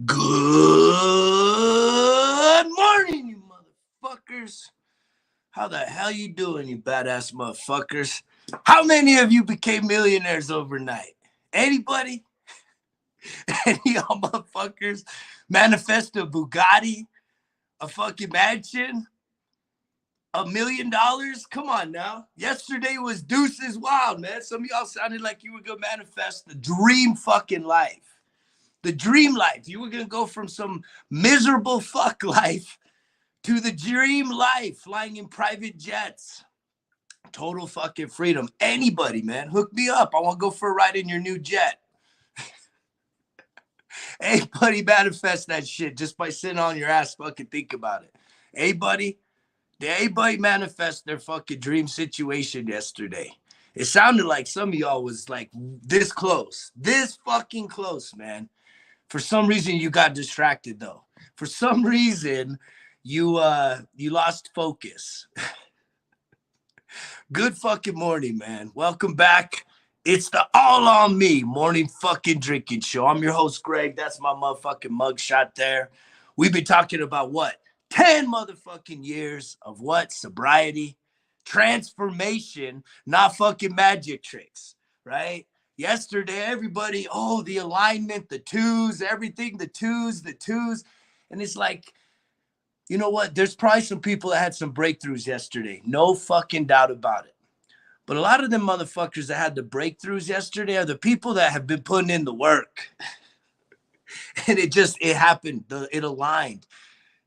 Good morning, you motherfuckers. How the hell you doing, you badass motherfuckers? How many of you became millionaires overnight? Anybody? Any of y'all motherfuckers manifest a Bugatti, a fucking mansion, $1 million? Come on now. Yesterday was Deuces Wild, man. Some of y'all sounded like you were gonna manifest the dream fucking life. The dream life. You were gonna go from some miserable fuck life to the dream life, flying in private jets. Total fucking freedom. Anybody, man, hook me up. I want to go for a ride in your new jet. Hey, buddy, manifest that shit just by sitting on your ass. Fucking think about it. Hey, buddy, did anybody manifest their fucking dream situation yesterday? It sounded like some of y'all was like this close, this fucking close, man. For some reason, you got distracted though. For some reason, you lost focus. Good fucking morning, man. Welcome back. It's the All on Me morning fucking drinking show. I'm your host, Greg. That's my motherfucking mugshot there. We've been talking about what? 10 motherfucking years of what? Sobriety, transformation, not fucking magic tricks, right? Yesterday, everybody, oh, the alignment, the twos, everything, the twos. And it's like, you know what? There's probably some people that had some breakthroughs yesterday. No fucking doubt about it. But a lot of them motherfuckers that had the breakthroughs yesterday are the people that have been putting in the work. And it happened. It aligned.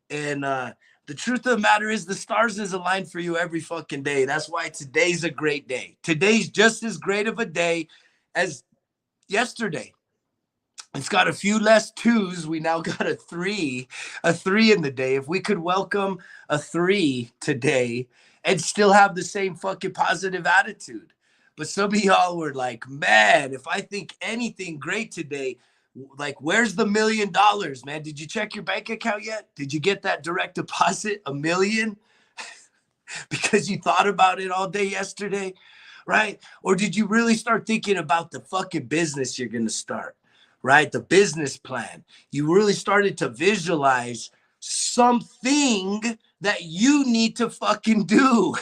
And the truth of the matter is the stars is aligned for you every fucking day. That's why today's a great day. Today's just as great of a day as yesterday. It's got a few less twos. We now got a three in the day. If we could welcome a three today and still have the same fucking positive attitude. But some of y'all were like, man, if I think anything great today, like, where's the $1 million, man? Did you check your bank account yet? Did you get that direct deposit, $1 million? Because you thought about it all day yesterday, right? Or did you really start thinking about the fucking business you're going to start? Right? The business plan. You really started to visualize something that you need to fucking do,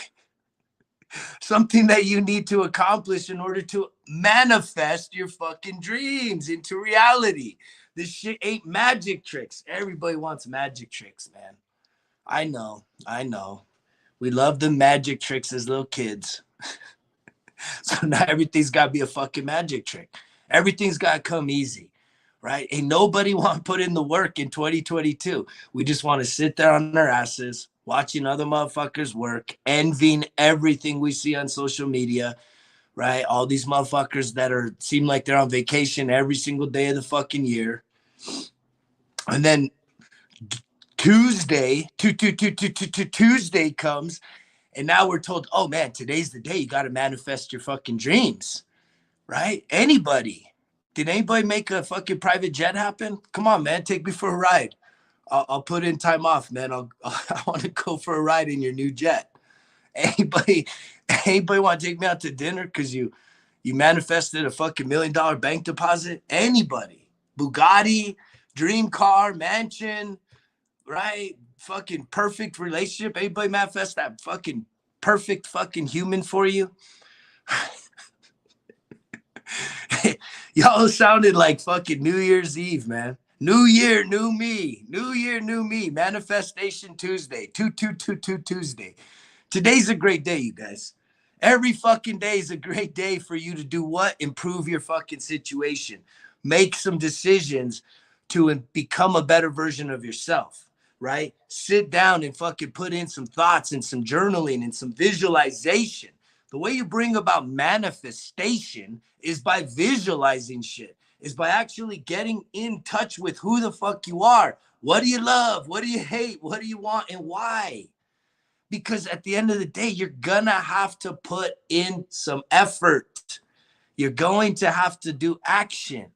something that you need to accomplish in order to manifest your fucking dreams into reality. This shit ain't magic tricks. Everybody wants magic tricks, man. I know. We love the magic tricks as little kids. So now everything's got to be a fucking magic trick. Everything's got to come easy. Right? Ain't nobody want to put in the work in 2022. We just want to sit there on our asses, watching other motherfuckers work, envying everything we see on social media, right? All these motherfuckers that seem like they're on vacation every single day of the fucking year. And then Tuesday comes, and now we're told, oh man, today's the day you got to manifest your fucking dreams, right? Anybody. Did anybody make a fucking private jet happen? Come on, man. Take me for a ride. I'll put in time off, man. I want to go for a ride in your new jet. Anybody want to take me out to dinner because you manifested a fucking $1 million bank deposit? Anybody? Bugatti, dream car, mansion, right? Fucking perfect relationship. Anybody manifest that fucking perfect fucking human for you? Y'all sounded like fucking New Year's Eve, man. New year, new me. New year, new me. Manifestation Tuesday. 2222 Tuesday. Today's a great day, you guys. Every fucking day is a great day for you to do what? Improve your fucking situation. Make some decisions to become a better version of yourself, right? Sit down and fucking put in some thoughts and some journaling and some visualization. The way you bring about manifestation is by visualizing shit, is by actually getting in touch with who the fuck you are. What do you love? What do you hate? What do you want and why? Because at the end of the day, you're gonna have to put in some effort. You're going to have to do action.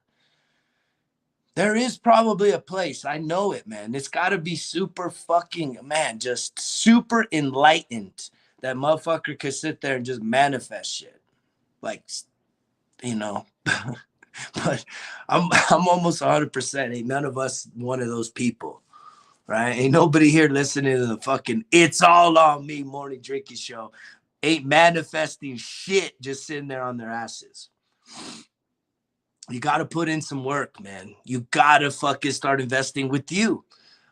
There is probably a place, I know it, man. It's got to be super fucking, man, just super enlightened. That motherfucker could sit there and just manifest shit. Like, you know, But I'm almost 100%. Ain't none of us one of those people, right? Ain't nobody here listening to the fucking "It's All on Me" morning drinking show. Ain't manifesting shit, just sitting there on their asses. You got to put in some work, man. You got to fucking start investing with you.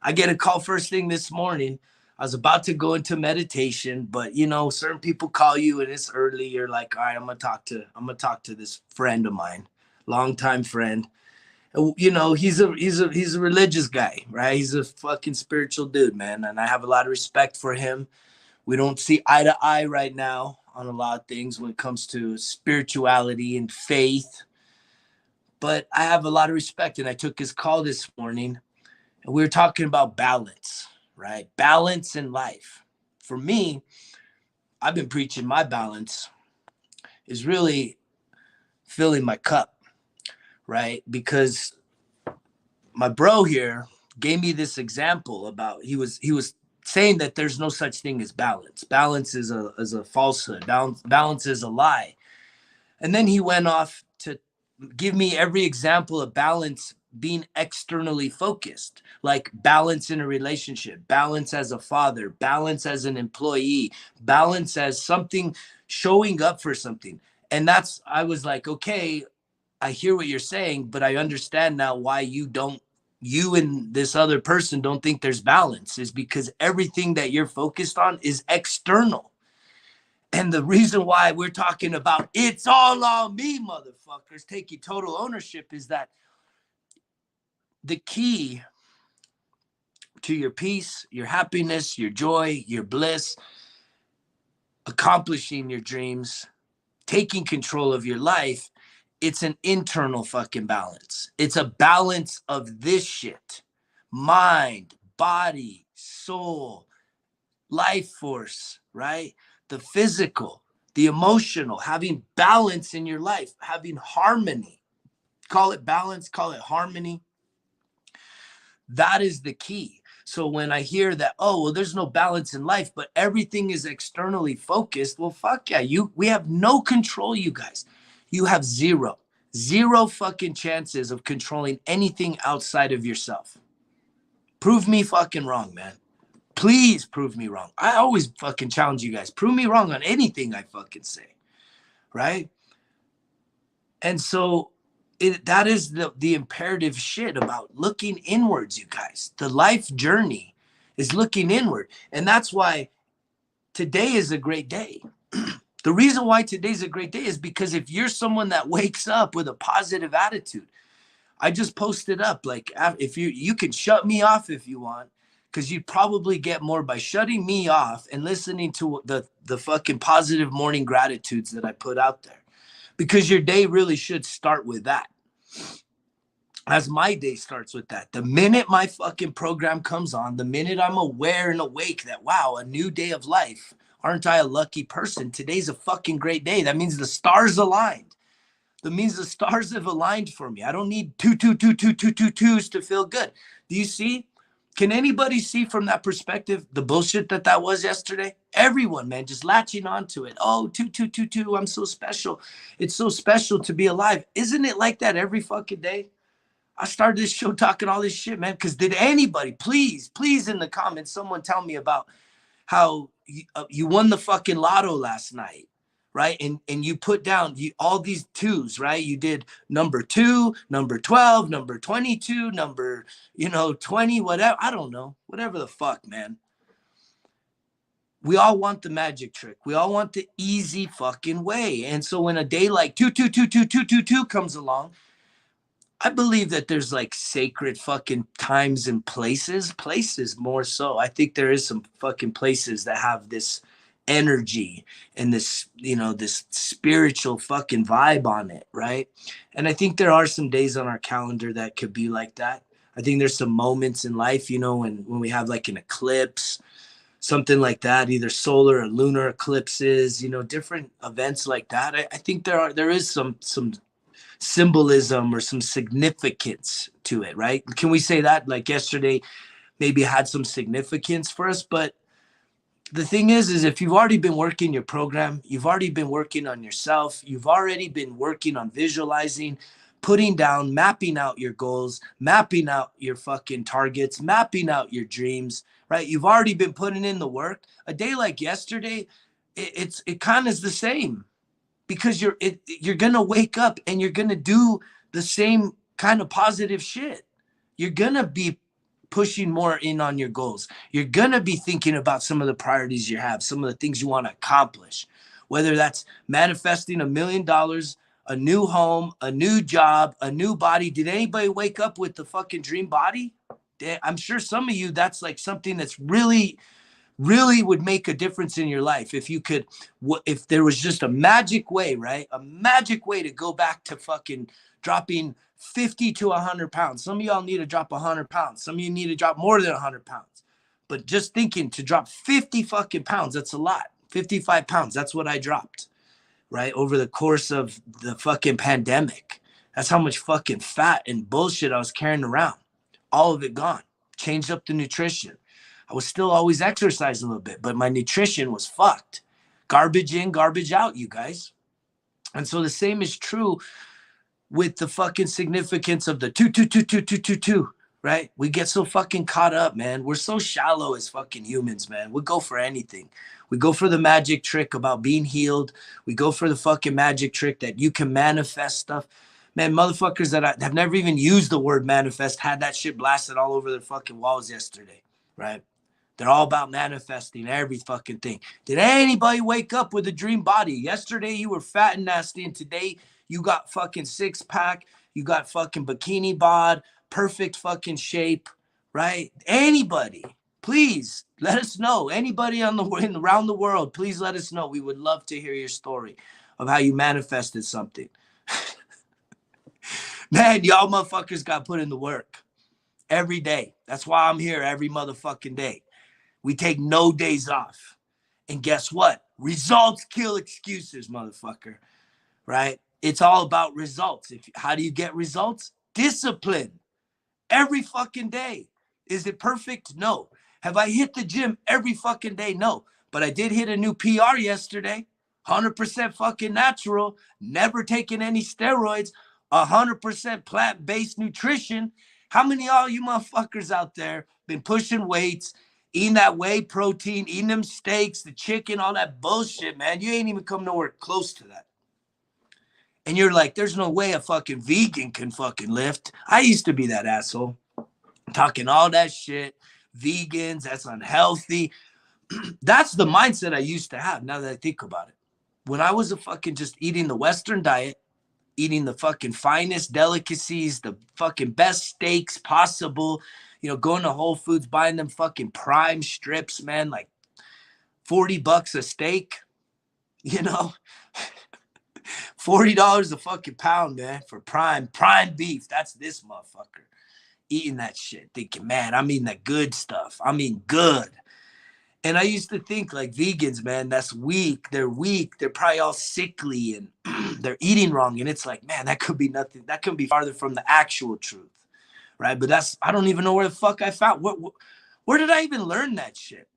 I get a call first thing this morning. I was about to go into meditation, but you know, certain people call you and it's early. You're like, all right, I'm gonna talk to this friend of mine, longtime friend. You know, he's a religious guy, right? He's a fucking spiritual dude, man, and I have a lot of respect for him. We don't see eye to eye right now on a lot of things when it comes to spirituality and faith, but I have a lot of respect. And I took his call this morning, and we were talking about balance, right? Balance in life. For me, I've been preaching my balance is really filling my cup, right? Because my bro here gave me this example about he was saying that there's no such thing as balance. Balance is a falsehood. Balance is a lie. And then he went off to give me every example of balance being externally focused, like balance in a relationship, balance as a father, balance as an employee, balance as something, showing up for something. And I was like, okay, I hear what you're saying, but I understand now why you and this other person don't think there's balance, is because everything that you're focused on is external. And the reason why we're talking about "It's all on me," motherfuckers, taking total ownership, is that the key to your peace, your happiness, your joy, your bliss, accomplishing your dreams, taking control of your life, it's an internal fucking balance. It's a balance of this shit: mind, body, soul, life force, right? The physical, the emotional, having balance in your life, having harmony. Call it balance, call it harmony. That is the key. So when I hear that, oh, well, there's no balance in life, but everything is externally focused, well, fuck yeah, we have no control, you guys. You have zero fucking chances of controlling anything outside of yourself. Prove me fucking wrong, man. Please prove me wrong. I always fucking challenge you guys. Prove me wrong on anything I fucking say, right? And so that is the imperative shit about looking inwards, you guys. The life journey is looking inward. And that's why today is a great day. The reason why today's a great day is because if you're someone that wakes up with a positive attitude, I just posted up, like, if you can shut me off if you want, because you'd probably get more by shutting me off and listening to the fucking positive morning gratitudes that I put out there. Because your day really should start with that. As my day starts with that. The minute my fucking program comes on, the minute I'm aware and awake that, wow, a new day of life. Aren't I a lucky person? Today's a fucking great day. That means the stars aligned. That means the stars have aligned for me. I don't need twos to feel good. Do you see? Can anybody see from that perspective the bullshit that was yesterday? Everyone, man, just latching onto it. Oh, two. I'm so special. It's so special to be alive. Isn't it like that every fucking day? I started this show talking all this shit, man, because did anybody, please in the comments, someone tell me about how you won the fucking lotto last night, right? And you put down all these twos, right? You did number 2, number 12, number 22, number, 20, whatever. I don't know. Whatever the fuck, man. We all want the magic trick. We all want the easy fucking way. And so when a day like 2 comes along, I believe that there's like sacred fucking times and places more so. I think there is some fucking places that have this energy and this, this spiritual fucking vibe on it, right? And I think there are some days on our calendar that could be like that. I think there's some moments in life, when we have like an eclipse, something like that, either solar or lunar eclipses, different events like that. I think there is some symbolism or some significance to it, right? Can we say that? Like yesterday maybe had some significance for us, but the thing is if you've already been working your program, you've already been working on yourself, you've already been working on visualizing, putting down, mapping out your goals, mapping out your fucking targets, mapping out your dreams, right? You've already been putting in the work. A day like yesterday, it kind of is the same, because you're gonna wake up and you're gonna do the same kind of positive shit. You're gonna be pushing more in on your goals. You're gonna be thinking about some of the priorities you have, some of the things you want to accomplish, whether that's manifesting $1 million, a new home, a new job, a new body. Did anybody wake up with the fucking dream body? I'm sure some of you, that's like something that's really would make a difference in your life. If you could, if there was just a magic way, right? A magic way to go back to fucking dropping 50 to 100 pounds. Some of y'all need to drop 100 pounds. Some of you need to drop more than 100 pounds. But just thinking to drop 50 fucking pounds, that's a lot. 55 pounds, that's what I dropped, right? Over the course of the fucking pandemic. That's how much fucking fat and bullshit I was carrying around. All of it gone. Changed up the nutrition. I was still always exercising a little bit, but my nutrition was fucked. Garbage in, garbage out, you guys. And so the same is true with the fucking significance of the two, right? We get so fucking caught up, man. We're so shallow as fucking humans, man. We go for anything. We go for the magic trick about being healed. We go for the fucking magic trick that you can manifest stuff. Man, motherfuckers that have never even used the word manifest had that shit blasted all over their fucking walls yesterday, right? They're all about manifesting every fucking thing. Did anybody wake up with a dream body? Yesterday you were fat and nasty, and today you got fucking six pack. You got fucking bikini bod, perfect fucking shape, right? Anybody, please let us know. Anybody around the world, please let us know. We would love to hear your story of how you manifested something. Man, y'all motherfuckers got put in the work every day. That's why I'm here every motherfucking day. We take no days off. And guess what? Results kill excuses, motherfucker. Right? It's all about results. How do you get results? Discipline. Every fucking day. Is it perfect? No. Have I hit the gym every fucking day? No. But I did hit a new PR yesterday. 100% fucking natural. Never taken any steroids. 100% plant-based nutrition. How many of all you motherfuckers out there been pushing weights, eating that whey protein, eating them steaks, the chicken, all that bullshit, man? You ain't even come nowhere close to that. And you're like, there's no way a fucking vegan can fucking lift. I used to be that asshole. Talking all that shit. Vegans, that's unhealthy. That's the mindset I used to have, now that I think about it. When I was a fucking just eating the Western diet, eating the fucking finest delicacies, the fucking best steaks possible, you know, going to Whole Foods, buying them fucking prime strips, man, like $40 a steak, you know, $40 a fucking pound, man, for prime beef. That's this motherfucker eating that shit, thinking, man, I'm eating that good stuff. I mean, good. And I used to think like vegans, man, that's weak. They're weak. They're probably all sickly and they're eating wrong. And it's like, man, that could be nothing. That could be farther from the actual truth. Right. But I don't even know where the fuck I found. Where did I even learn that shit?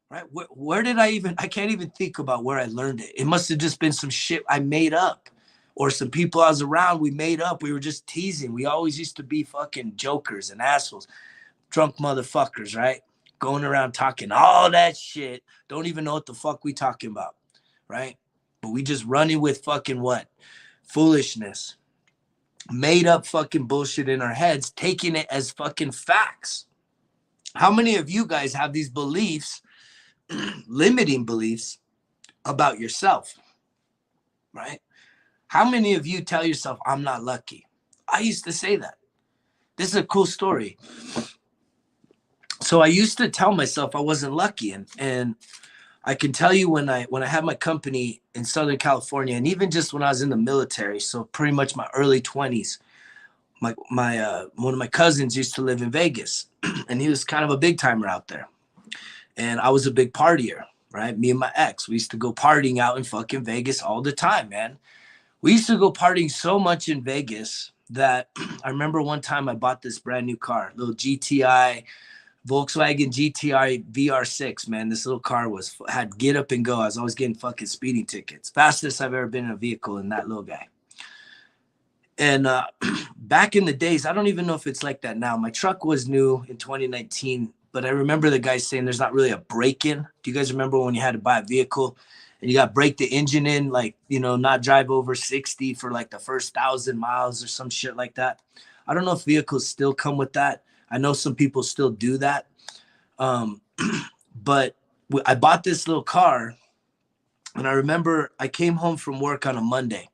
Right. Where did I can't even think about where I learned it. It must have just been some shit I made up, or some people I was around, we made up. We were just teasing. We always used to be fucking jokers and assholes, drunk motherfuckers, right? Going around talking all that shit. Don't even know what the fuck we talking about, right? But we just running with fucking what? Foolishness. Made up fucking bullshit in our heads, taking it as fucking facts. How many of you guys have these beliefs, limiting beliefs about yourself, right? How many of you tell yourself, I'm not lucky? I used to say that. This is a cool story. So I used to tell myself I wasn't lucky. And I can tell you when I had my company in Southern California, and even just when I was in the military, so pretty much my early 20s, one of my cousins used to live in Vegas, and he was kind of a big timer out there. And I was a big partier, right? Me and my ex, we used to go partying out in fucking Vegas all the time, man. We used to go partying so much in Vegas that I remember one time I bought this brand new car, little GTI, Volkswagen GTI VR6, man. This little car had get up and go. I was always getting fucking speeding tickets. Fastest I've ever been in a vehicle in that little guy. And back in the days, I don't even know if it's like that now. My truck was new in 2019, but I remember the guy saying there's not really a break-in. Do you guys remember when you had to buy a vehicle and you got to break the engine in, like, you know, not drive over 60 for like the first 1,000 miles or some shit like that? I don't know if vehicles still come with that. I know some people still do that. But I bought this little car, and I remember I came home from work on a Monday,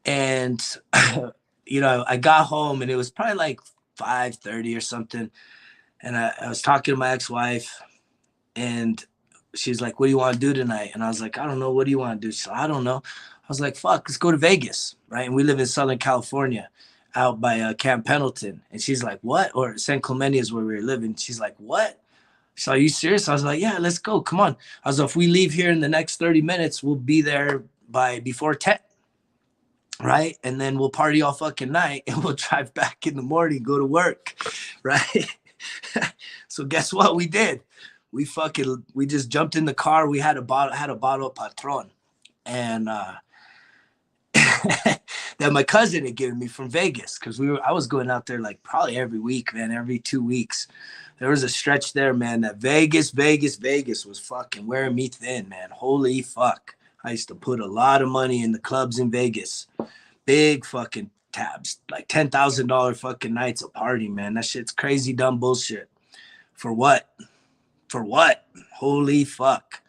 and you know, I got home and it was probably like 5:30 or something, and I was talking to my ex-wife, and she's like, "What do you want to do tonight?" And I was like, "I don't know. What do you want to do?" She's like, "I don't know." I was like, "Fuck, let's go to Vegas," right? And we live in Southern California, out by Camp Pendleton. And she's like, "What?" Or San Clemente is where we were living. She's like, "What?" So are you serious? I was like, "Yeah, let's go. Come on." I was like, "If we leave here in the next 30 minutes, we'll be there by before 10, right? And then we'll party all fucking night and we'll drive back in the morning, go to work," right? So guess what we did? We just jumped in the car. We had a bottle of Patron, and that my cousin had given me from Vegas, because I was going out there like probably every week, man, every 2 weeks. There was a stretch there, man, that Vegas was fucking wearing me thin, man. Holy fuck. I used to put a lot of money in the clubs in Vegas. Big fucking tabs, like $10,000 fucking nights of party, man. That shit's crazy, dumb bullshit. For what? For what? Holy fuck.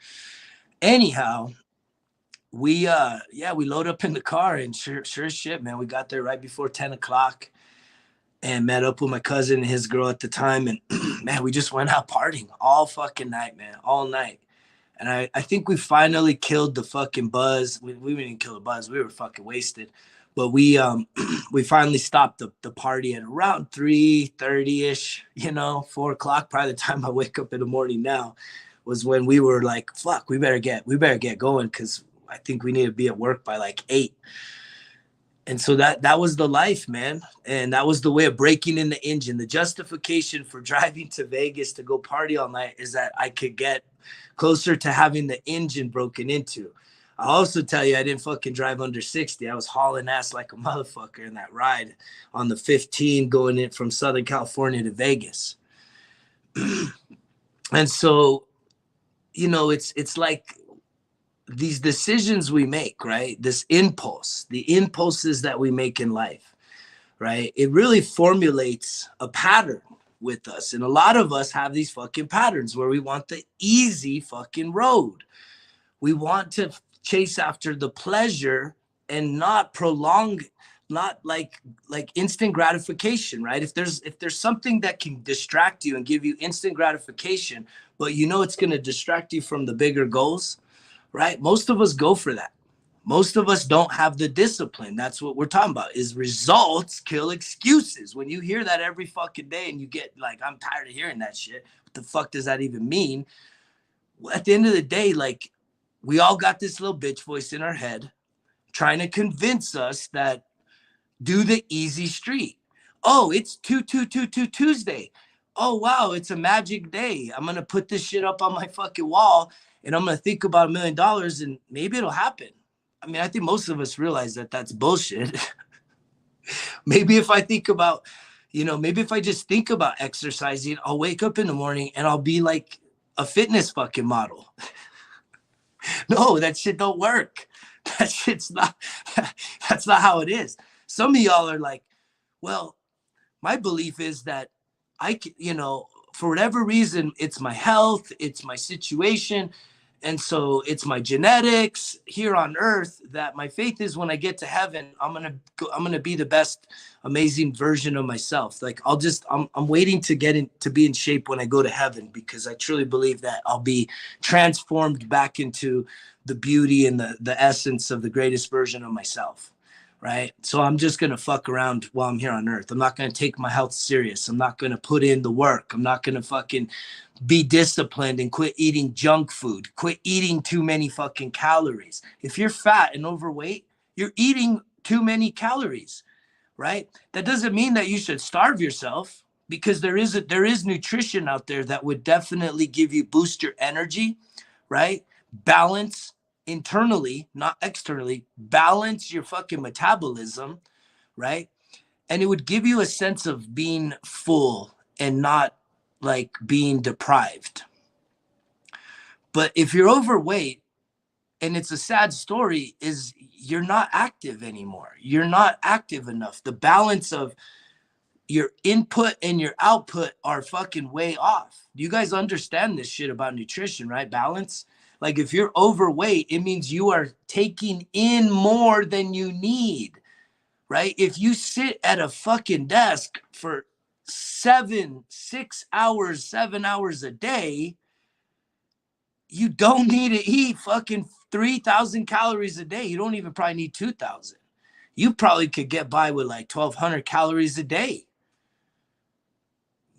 Anyhow, we load up in the car, and sure as shit, man, we got there right before 10 o'clock and met up with my cousin and his girl at the time. And man, we just went out partying all fucking night, man, all night. And I think we finally killed the fucking buzz. We didn't kill the buzz. We were fucking wasted. But we we finally stopped the party at around 3:30-ish, you know, 4 o'clock, probably the time I wake up in the morning now, was when we were like, fuck, we better get going, because I think we need to be at work by like 8. And so that was the life, man. And that was the way of breaking in the engine. The justification for driving to Vegas to go party all night is that I could get closer to having the engine broken into. I'll also tell you, I didn't fucking drive under 60. I was hauling ass like a motherfucker in that ride on the 15 going in from Southern California to Vegas. And so, you know, it's like these decisions we make, right? This impulse, the impulses that we make in life, right? It really formulates a pattern with us. And a lot of us have these fucking patterns where we want the easy fucking road. We want to chase after the pleasure and not prolong, not like instant gratification, right? If there's something that can distract you and give you instant gratification, but you know it's going to distract you from the bigger goals, right? Most of us go for that. Most of us don't have the discipline. That's what we're talking about, is results kill excuses. When you hear that every fucking day and you get like, I'm tired of hearing that shit. What the fuck does that even mean? Well, at the end of the day, like, we all got this little bitch voice in our head trying to convince us that do the easy street. Oh, it's 2 Tuesday. Oh, wow, it's a magic day. I'm going to put this shit up on my fucking wall and I'm going to think about $1 million and maybe it'll happen. I mean, I think most of us realize that that's bullshit. Maybe if I think about, you know, maybe if I just think about exercising, I'll wake up in the morning and I'll be like a fitness fucking model. No, that shit don't work. That shit's not, that's not how it is. Some of y'all are like, well, my belief is that you know, for whatever reason, it's my health, it's my situation. And so it's my genetics here on earth that my faith is when I get to heaven, I'm going to be the best, amazing version of myself. Like I'm waiting to to be in shape when I go to heaven, because I truly believe that I'll be transformed back into the beauty and the essence of the greatest version of myself. Right. So I'm just going to fuck around while I'm here on earth. I'm not going to take my health serious. I'm not going to put in the work. I'm not going to fucking be disciplined and quit eating junk food, quit eating too many fucking calories. If you're fat and overweight, you're eating too many calories, right? That doesn't mean that you should starve yourself, because there is nutrition out there that would definitely boost your energy, right? Balance internally, not externally, balance your fucking metabolism, right? And it would give you a sense of being full and not like being deprived. But if you're overweight, and it's a sad story, is you're not active anymore. You're not active enough. The balance of your input and your output are fucking way off. You guys understand this shit about nutrition, right? Balance. Like if you're overweight, it means you are taking in more than you need, right? If you sit at a fucking desk for 7 hours a day, you don't need to eat fucking 3,000 calories a day. You don't even probably need 2,000. You probably could get by with like 1,200 calories a day.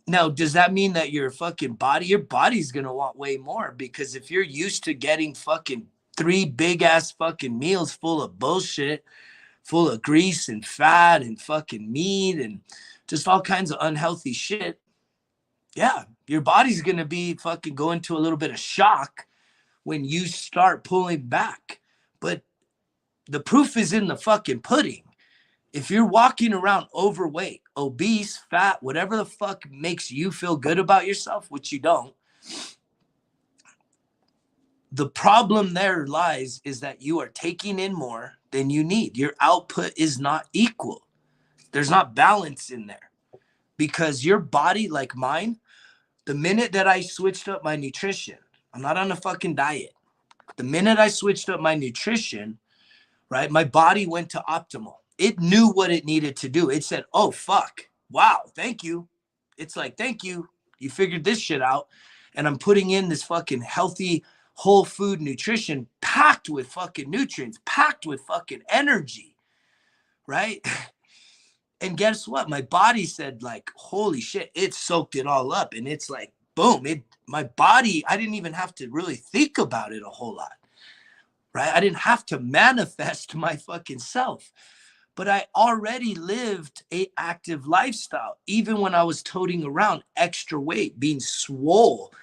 Now, does that mean that your body's going to want way more? Because if you're used to getting fucking 3 big ass fucking meals full of bullshit, full of grease and fat and fucking meat and just all kinds of unhealthy shit, yeah, your body's going to be fucking going to a little bit of shock when you start pulling back. But the proof is in the fucking pudding. If you're walking around overweight, obese, fat, whatever the fuck makes you feel good about yourself, which you don't, the problem there lies is that you are taking in more than you need. Your output is not equal. There's not balance in there because your body, like mine, the minute that I switched up my nutrition, I'm not on a fucking diet. The minute I switched up my nutrition, right, my body went to optimal. It knew what it needed to do. It said, oh, fuck. Wow, thank you. It's like, thank you. You figured this shit out. And I'm putting in this fucking healthy, whole food nutrition packed with fucking nutrients, packed with fucking energy, right? And guess what? My body said, like, holy shit, it soaked it all up. And it's like, boom, my body, I didn't even have to really think about it a whole lot, right? I didn't have to manifest my fucking self. But I already lived an active lifestyle, even when I was toting around extra weight, being swole,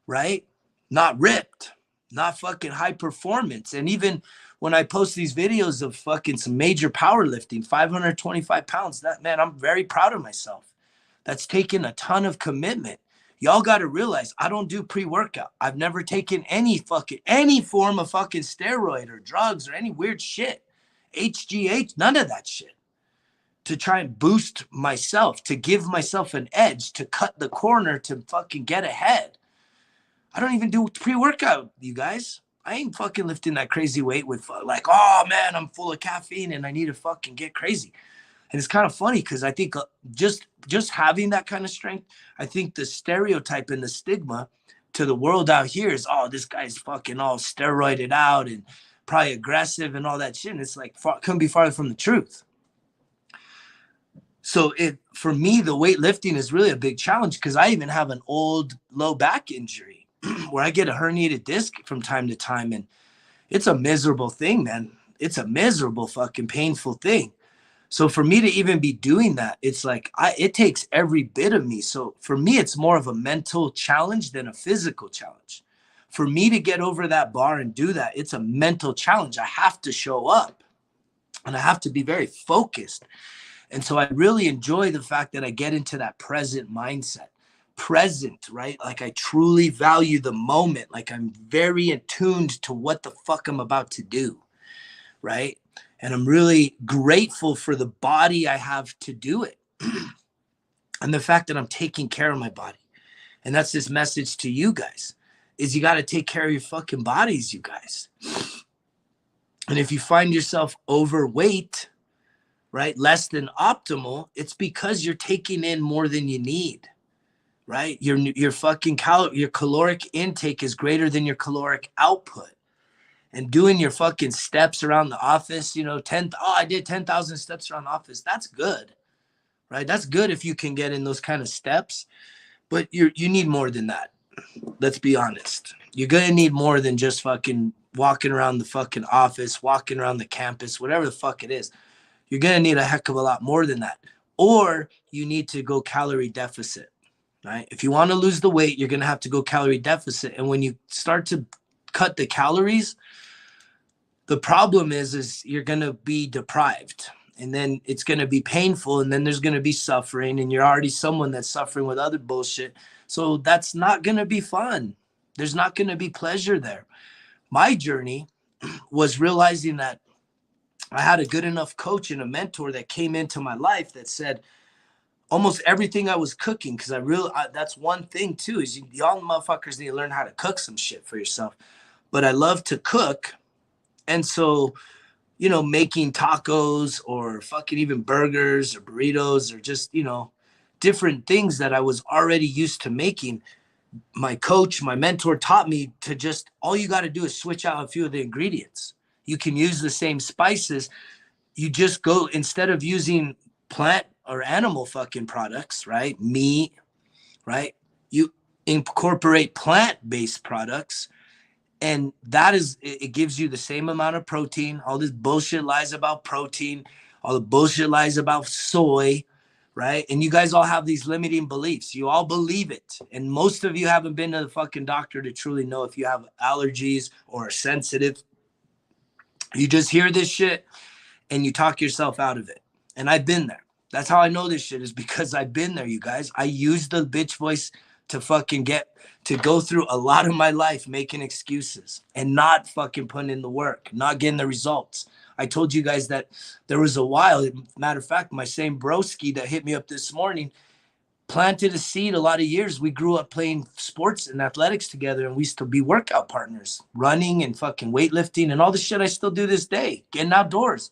right? Not ripped, not fucking high performance. And even when I post these videos of fucking some major powerlifting, 525 pounds, that, man, I'm very proud of myself. That's taken a ton of commitment. Y'all got to realize I don't do pre-workout. I've never taken any form of fucking steroid or drugs or any weird shit. HGH, none of that shit, to try and boost myself, to give myself an edge, to cut the corner, to fucking get ahead. I don't even do pre-workout, you guys. I ain't fucking lifting that crazy weight with like, oh man, I'm full of caffeine and I need to fucking get crazy. And it's kind of funny because I think just having that kind of strength, I think the stereotype and the stigma to the world out here is, oh, this guy's fucking all steroided out and probably aggressive and all that shit. And it's like, couldn't be farther from the truth. So for me, the weightlifting is really a big challenge because I even have an old low back injury where I get a herniated disc from time to time. And it's a miserable thing, man. It's a miserable fucking painful thing. So for me to even be doing that, it's like, it takes every bit of me. So for me, it's more of a mental challenge than a physical challenge. For me to get over that bar and do that, it's a mental challenge. I have to show up and I have to be very focused. And so I really enjoy the fact that I get into that present mindset. Present, right? Like I truly value the moment. Like I'm very attuned to what the fuck I'm about to do, right? And I'm really grateful for the body I have to do it. And the fact that I'm taking care of my body. And that's this message to you guys, is you got to take care of your fucking bodies, you guys. And if you find yourself overweight, right, less than optimal, it's because you're taking in more than you need, right? Your fucking your caloric intake is greater than your caloric output. And doing your fucking steps around the office, you know, I did 10,000 steps around the office. That's good, right? That's good if you can get in those kind of steps, but you need more than that. Let's be honest. You're going to need more than just fucking walking around the fucking office, walking around the campus, whatever the fuck it is. You're going to need a heck of a lot more than that. Or you need to go calorie deficit, right? If you want to lose the weight, you're going to have to go calorie deficit. And when you start to cut the calories, The problem is you're going to be deprived, and then it's going to be painful, and then there's going to be suffering, and you're already someone that's suffering with other bullshit. So that's not going to be fun. There's not going to be pleasure there. My journey was realizing that I had a good enough coach and a mentor that came into my life that said almost everything I was cooking, because that's one thing too, is y'all motherfuckers need to learn how to cook some shit for yourself. But I love to cook. And so, making tacos or fucking even burgers or burritos or just, different things that I was already used to making. My coach, my mentor taught me to just, all you got to do is switch out a few of the ingredients. You can use the same spices. You just go, instead of using plant or animal fucking products, right? Meat, right? You incorporate plant-based products. And it gives you the same amount of protein. All this bullshit lies about protein, all the bullshit lies about soy, right? And you guys all have these limiting beliefs. You all believe it. And most of you haven't been to the fucking doctor to truly know if you have allergies or are sensitive. You just hear this shit and you talk yourself out of it. And I've been there. That's how I know this shit, is because I've been there, you guys. I use the bitch voice to fucking go through a lot of my life making excuses and not fucking putting in the work, not getting the results. I told you guys that there was a while, matter of fact, my same broski that hit me up this morning planted a seed a lot of years. We grew up playing sports and athletics together, and we used to be workout partners, running and fucking weightlifting and all the shit I still do this day, getting outdoors.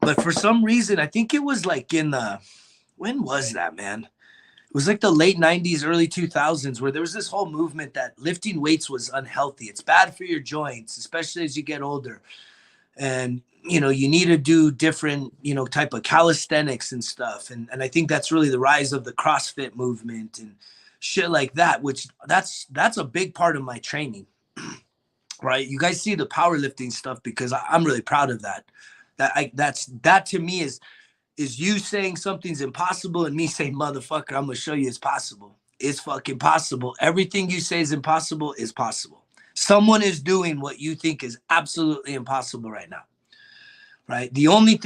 But for some reason, I think it was like when was that, man? It was like the late 90s, early 2000s, where there was this whole movement that lifting weights was unhealthy. It's bad for your joints, especially as you get older. And, you need to do different, type of calisthenics and stuff. And I think that's really the rise of the CrossFit movement and shit like that, which that's a big part of my training, right? You guys see the powerlifting stuff because I'm really proud of that. That to me is you saying something's impossible and me saying, motherfucker, I'm going to show you it's possible. It's fucking possible. Everything you say is impossible is possible. Someone is doing what you think is absolutely impossible right now, right? The only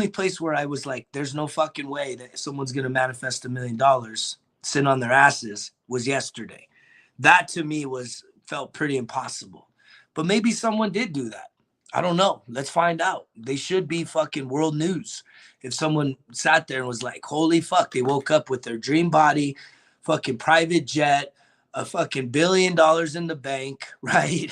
place where I was like, there's no fucking way that someone's going to manifest $1 million sitting on their asses was yesterday. That to me felt pretty impossible. But maybe someone did do that. I don't know. Let's find out. They should be fucking world news. If someone sat there and was like, holy fuck, they woke up with their dream body, fucking private jet, a fucking $1 billion in the bank, right?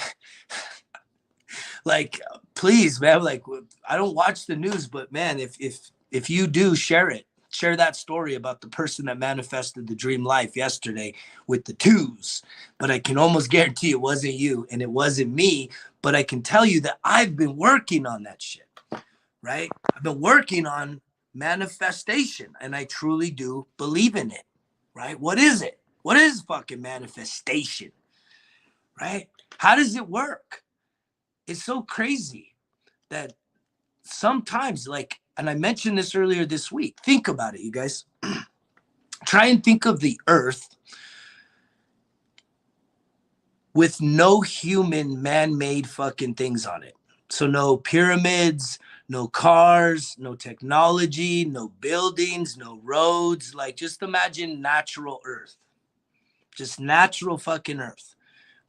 Like, please, man. Like, I don't watch the news, but man, if you do, share it. Share that story about the person that manifested the dream life yesterday with the twos. But I can almost guarantee it wasn't you and it wasn't me. But I can tell you that I've been working on that shit, right? I've been working on manifestation, and I truly do believe in it, right? What is it? What is fucking manifestation, right? How does it work? It's so crazy that sometimes, like, and I mentioned this earlier this week, think about it, you guys. Try and think of the earth with no human man-made fucking things on it. So no pyramids, no cars, no technology, no buildings, no roads. Like, just imagine natural earth. Just natural fucking earth.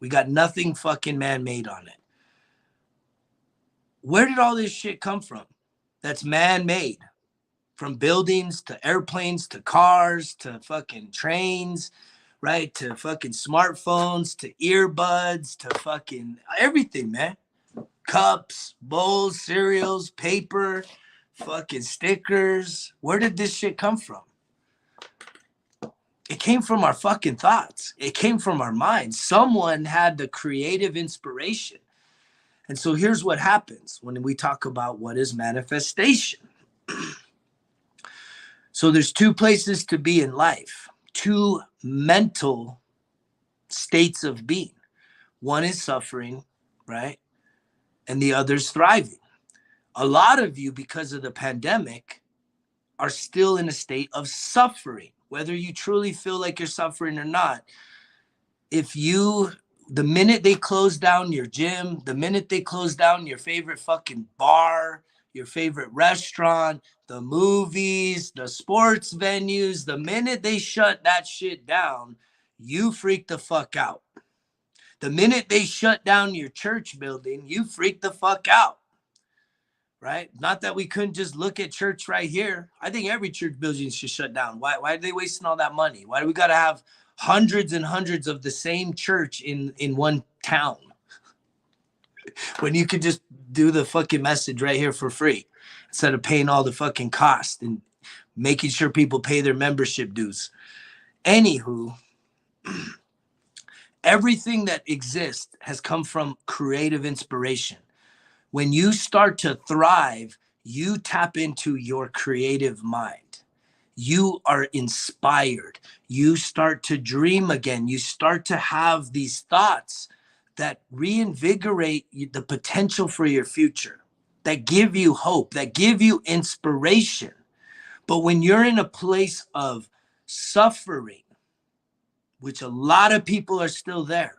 We got nothing fucking man-made on it. Where did all this shit come from? That's man-made. From buildings to airplanes to cars to fucking trains, right? To fucking smartphones to earbuds to fucking everything, man. Cups, bowls, cereals, paper, fucking stickers. Where did this shit come from? It came from our fucking thoughts. It came from our minds. Someone had the creative inspiration. And so here's what happens when we talk about what is manifestation. So there's two places to be in life, two mental states of being. One is suffering, right? And the other's thriving. A lot of you, because of the pandemic, are still in a state of suffering, whether you truly feel like you're suffering or not. If you The minute they close down your gym, the minute they close down your favorite fucking bar, your favorite restaurant, the movies, the sports venues, the minute they shut that shit down, you freak the fuck out. The minute they shut down your church building, you freak the fuck out. Right? Not that we couldn't just look at church right here. I think every church building should shut down. Why are they wasting all that money? Why do we got to have hundreds and hundreds of the same church in one town when you could just do the fucking message right here for free instead of paying all the fucking cost and making sure people pay their membership dues? Anywho, everything that exists has come from creative inspiration. When you start to thrive, you tap into your creative mind. You are inspired. You start to dream again. You start to have these thoughts that reinvigorate the potential for your future, that give you hope, that give you inspiration. But when you're in a place of suffering, which a lot of people are still there,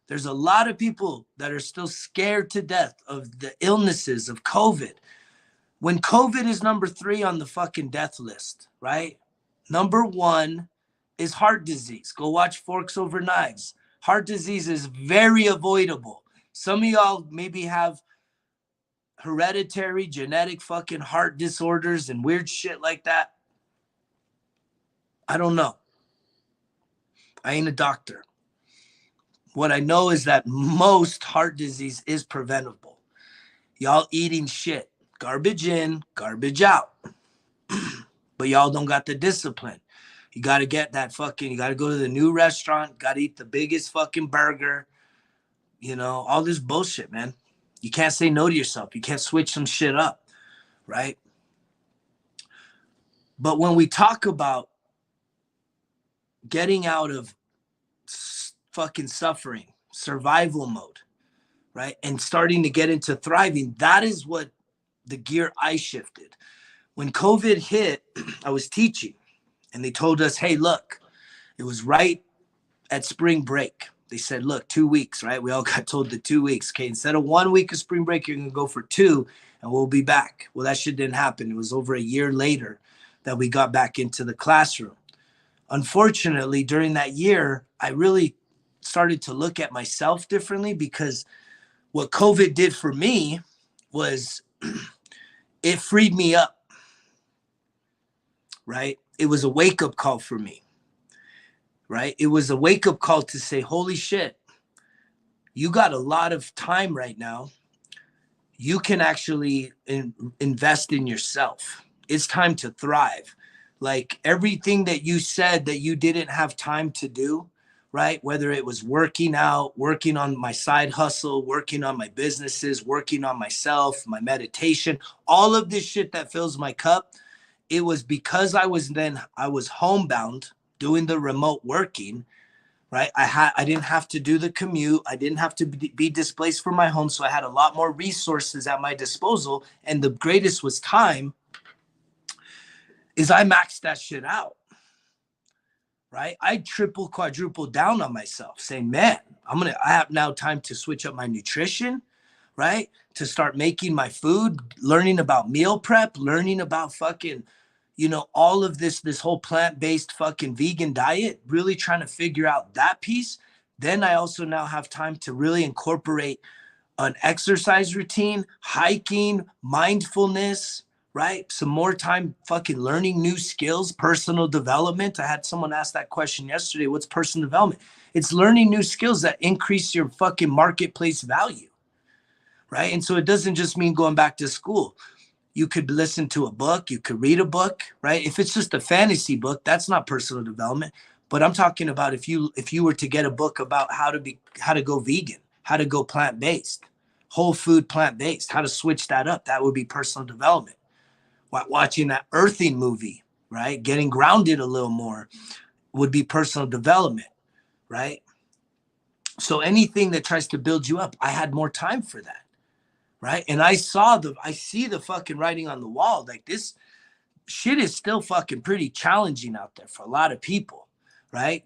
there's a lot of people that are still scared to death of the illnesses of COVID. When COVID is number 3 on the fucking death list, right? Number 1 is heart disease. Go watch Forks Over Knives. Heart disease is very avoidable. Some of y'all maybe have hereditary genetic fucking heart disorders and weird shit like that. I don't know. I ain't a doctor. What I know is that most heart disease is preventable. Y'all eating shit, garbage in, garbage out. But y'all don't got the discipline. You got to get that fucking, you got to go to the new restaurant, got to eat the biggest fucking burger, you know, all this bullshit, man. You can't say no to yourself. You can't switch some shit up, right? But when we talk about getting out of fucking suffering, survival mode, right? And starting to get into thriving, that is what the gear I shifted. When COVID hit, I was teaching and they told us, hey, look, it was right at spring break. They said, look, 2 weeks, right? We all got told the 2 weeks. Okay, instead of 1 week of spring break, you're going to go for 2 and we'll be back. Well, that shit didn't happen. It was over a year later that we got back into the classroom. Unfortunately, during that year, I really started to look at myself differently, because what COVID did for me was it freed me up, right? It was a wake-up call for me, right? It was a wake-up call to say, holy shit, you got a lot of time right now. You can actually invest in yourself. It's time to thrive. Like everything that you said that you didn't have time to do, right? Whether it was working out, working on my side hustle, working on my businesses, working on myself, my meditation, all of this shit that fills my cup. It was because I was homebound doing the remote working, right? I didn't have to do the commute. I didn't have to be displaced from my home. So I had a lot more resources at my disposal. And the greatest was time. Is I maxed that shit out, right? I triple, quadruple down on myself saying, man, I have now time to switch up my nutrition, right? To start making my food, learning about meal prep, learning about fucking, you know, all of this whole plant-based fucking vegan diet, really trying to figure out that piece. Then I also now have time to really incorporate an exercise routine, hiking, mindfulness, right? Some more time fucking learning new skills, personal development. I had someone ask that question yesterday. What's personal development? It's learning new skills that increase your fucking marketplace value, right? And so it doesn't just mean going back to school. You could listen to a book. You could read a book, right? If it's just a fantasy book, that's not personal development. But I'm talking about if you were to get a book about how to go vegan, how to go plant-based, whole food plant-based, how to switch that up, that would be personal development. Watching that earthing movie, right? Getting grounded a little more would be personal development, right? So anything that tries to build you up, I had more time for that, right? And I see the fucking writing on the wall. Like, this shit is still fucking pretty challenging out there for a lot of people, right?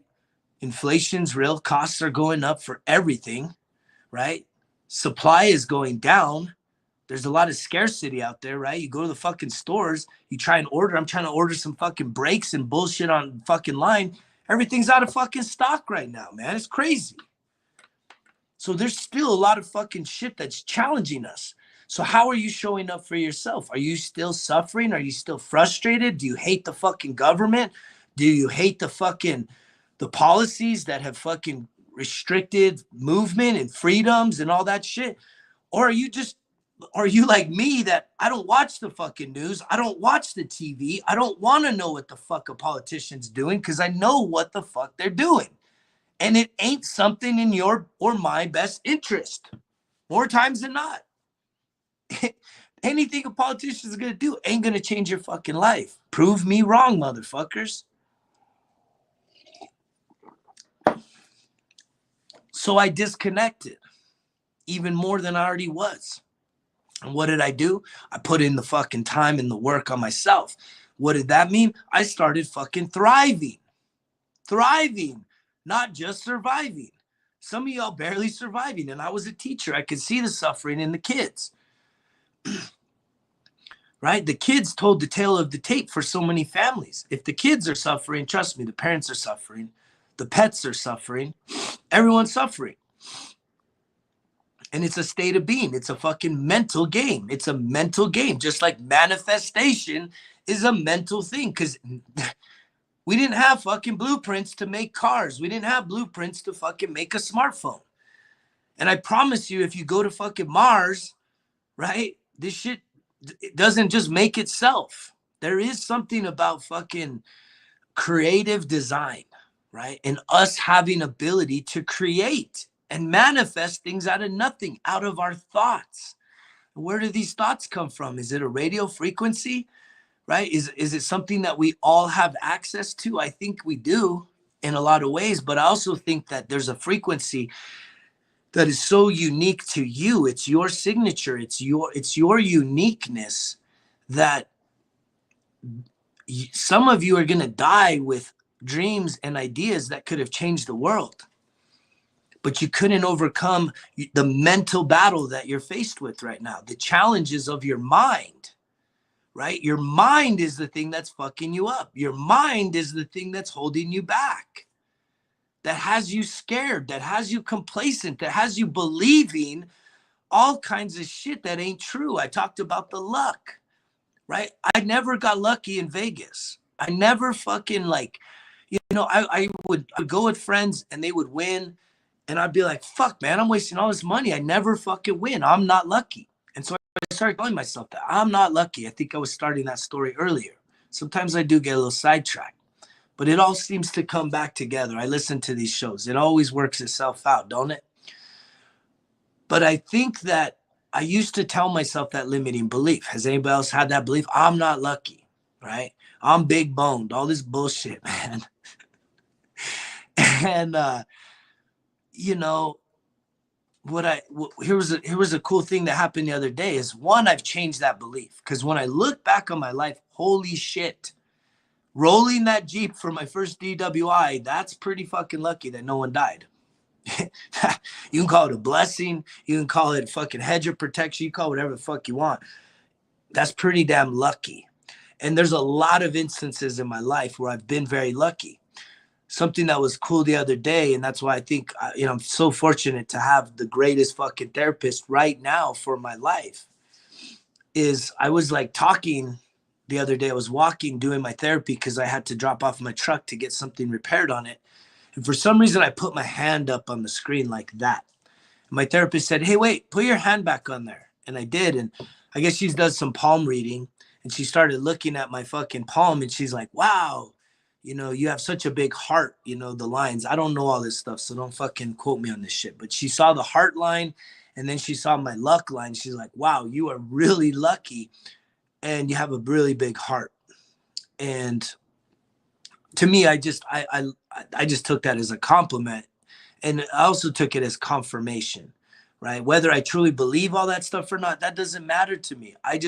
Inflation's real. Costs are going up for everything, right? Supply is going down. There's a lot of scarcity out there, right? You go to the fucking stores, you try and order. I'm trying to order some fucking brakes and bullshit on fucking line. Everything's out of fucking stock right now, man. It's crazy. So there's still a lot of fucking shit that's challenging us. So how are you showing up for yourself? Are you still suffering? Are you still frustrated? Do you hate the fucking government? Do you hate the policies that have fucking restricted movement and freedoms and all that shit? Or are you like me that I don't watch the fucking news? I don't watch the TV. I don't want to know what the fuck a politician's doing because I know what the fuck they're doing. And it ain't something in your or my best interest. More times than not. Anything a politician is going to do ain't going to change your fucking life. Prove me wrong, motherfuckers. So I disconnected even more than I already was. And what did I do? I put in the fucking time and the work on myself. What did that mean? I started fucking thriving. Thriving, not just surviving. Some of y'all barely surviving. And I was a teacher. I could see the suffering in the kids. Right? The kids told the tale of the tape for so many families. If the kids are suffering, trust me, the parents are suffering. The pets are suffering. Everyone's suffering. And it's a state of being. It's a fucking mental game. It's a mental game. Just like manifestation is a mental thing. Because we didn't have fucking blueprints to make cars. We didn't have blueprints to fucking make a smartphone. And I promise you, if you go to fucking Mars, right, this shit, it doesn't just make itself. There is something about fucking creative design, right? And us having ability to create and manifest things out of nothing, out of our thoughts. Where do these thoughts come from? Is it a radio frequency, right? Is it something that we all have access to? I think we do in a lot of ways, but I also think that there's a frequency that is so unique to you. It's your signature. It's your uniqueness that some of you are going to die with dreams and ideas that could have changed the world. But you couldn't overcome the mental battle that you're faced with right now. The challenges of your mind, right? Your mind is the thing that's fucking you up. Your mind is the thing that's holding you back. That has you scared, that has you complacent, that has you believing all kinds of shit that ain't true. I talked about the luck, right? I never got lucky in Vegas. I never fucking I would go with friends and they would win. And I'd be like, fuck, man, I'm wasting all this money. I never fucking win. I'm not lucky. And so I started telling myself that I'm not lucky. I think I was starting that story earlier. Sometimes I do get a little sidetracked. But it all seems to come back together. I listen to these shows. It always works itself out, don't it? But I think that I used to tell myself that limiting belief. Has anybody else had that belief? I'm not lucky, right? I'm big boned, all this bullshit, man. And, here was a cool thing that happened the other day is one, I've changed that belief. Because when I look back on my life, holy shit, rolling that Jeep for my first DWI, that's pretty fucking lucky that no one died. You can call it a blessing. You can call it fucking hedge of protection. You call it whatever the fuck you want. That's pretty damn lucky. And there's a lot of instances in my life where I've been very lucky. Something that was cool the other day, and that's why I think, I'm so fortunate to have the greatest fucking therapist right now for my life, is I was like talking the other day. I was walking, doing my therapy because I had to drop off my truck to get something repaired on it. And for some reason, I put my hand up on the screen like that. And my therapist said, hey, wait, put your hand back on there. And I did. And I guess she does some palm reading. And she started looking at my fucking palm. And she's like, wow, you have such a big heart, the lines. I don't know all this stuff, so don't fucking quote me on this shit. But she saw the heart line. And then she saw my luck line. She's like, wow, you are really lucky. And you have a really big heart. And to me, I just took that as a compliment. And I also took it as confirmation, right? Whether I truly believe all that stuff or not, that doesn't matter to me. I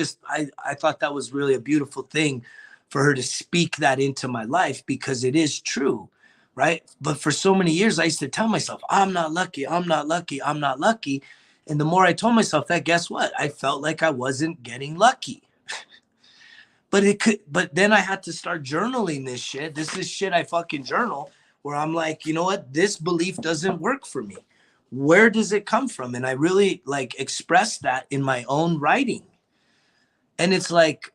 thought that was really a beautiful thing for her to speak that into my life, because it is true. right? But for so many years, I used to tell myself, I'm not lucky, I'm not lucky, I'm not lucky. And the more I told myself that, guess what? I felt like I wasn't getting lucky. But then I had to start journaling this shit. This is shit I fucking journal, where I'm like, you know what? This belief doesn't work for me. Where does it come from? And I really like express that in my own writing. And it's like,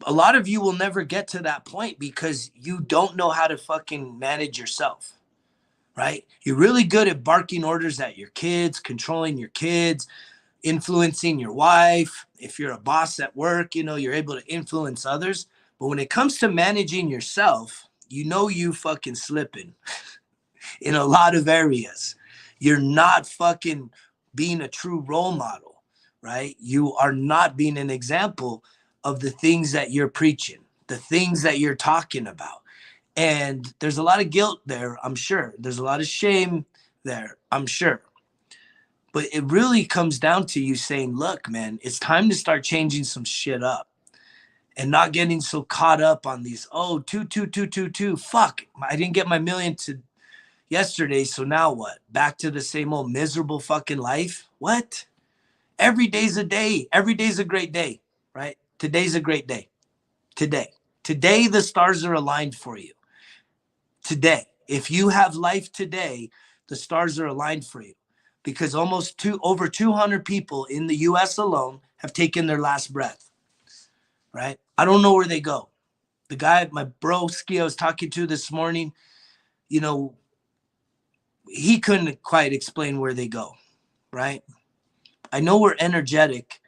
a lot of you will never get to that point because you don't know how to fucking manage yourself, right? You're really good at barking orders at your kids, controlling your kids, influencing your wife. If you're a boss at work, you know, you're able to influence others. But when it comes to managing yourself, you know, you fucking slipping in a lot of areas. You're not fucking being a true role model, right? You are not being an example of the things that you're preaching, the things that you're talking about. And there's a lot of guilt there, I'm sure. There's a lot of shame there, I'm sure. But it really comes down to you saying, look, man, it's time to start changing some shit up and not getting so caught up on these, oh, two. Fuck, I didn't get my million to yesterday, so now what? Back to the same old miserable fucking life? What? Every day's a day. Every day's a great day, right? Today's a great day. Today, the stars are aligned for you. Today, if you have life today, the stars are aligned for you, because over 200 people in the US alone have taken their last breath, right? I don't know where they go. The guy, my broski I was talking to this morning, you know, he couldn't quite explain where they go, right? I know we're energetic.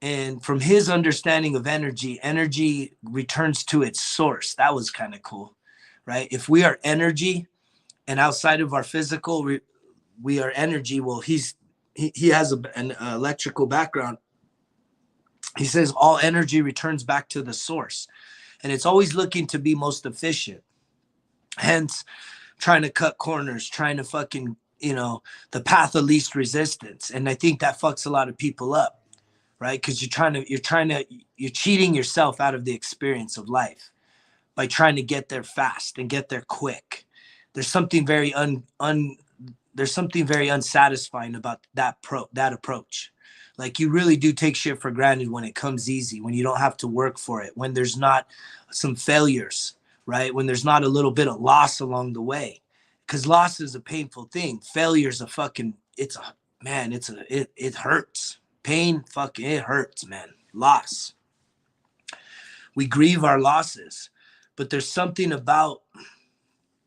And from his understanding of energy returns to its source. That was kind of cool, right? If we are energy and outside of our physical, we are energy. Well, he has an electrical background. He says all energy returns back to the source. And it's always looking to be most efficient. Hence, trying to cut corners, trying to fucking, you know, the path of least resistance. And I think that fucks a lot of people up. Right? Because you're cheating yourself out of the experience of life by trying to get there fast and get there quick. There's something very unsatisfying about that approach. Like, you really do take shit for granted when it comes easy, when you don't have to work for it, when there's not some failures, right? When there's not a little bit of loss along the way. Because loss is a painful thing. Failure is it hurts. Pain, fucking, it hurts, man. Loss. We grieve our losses, but there's something about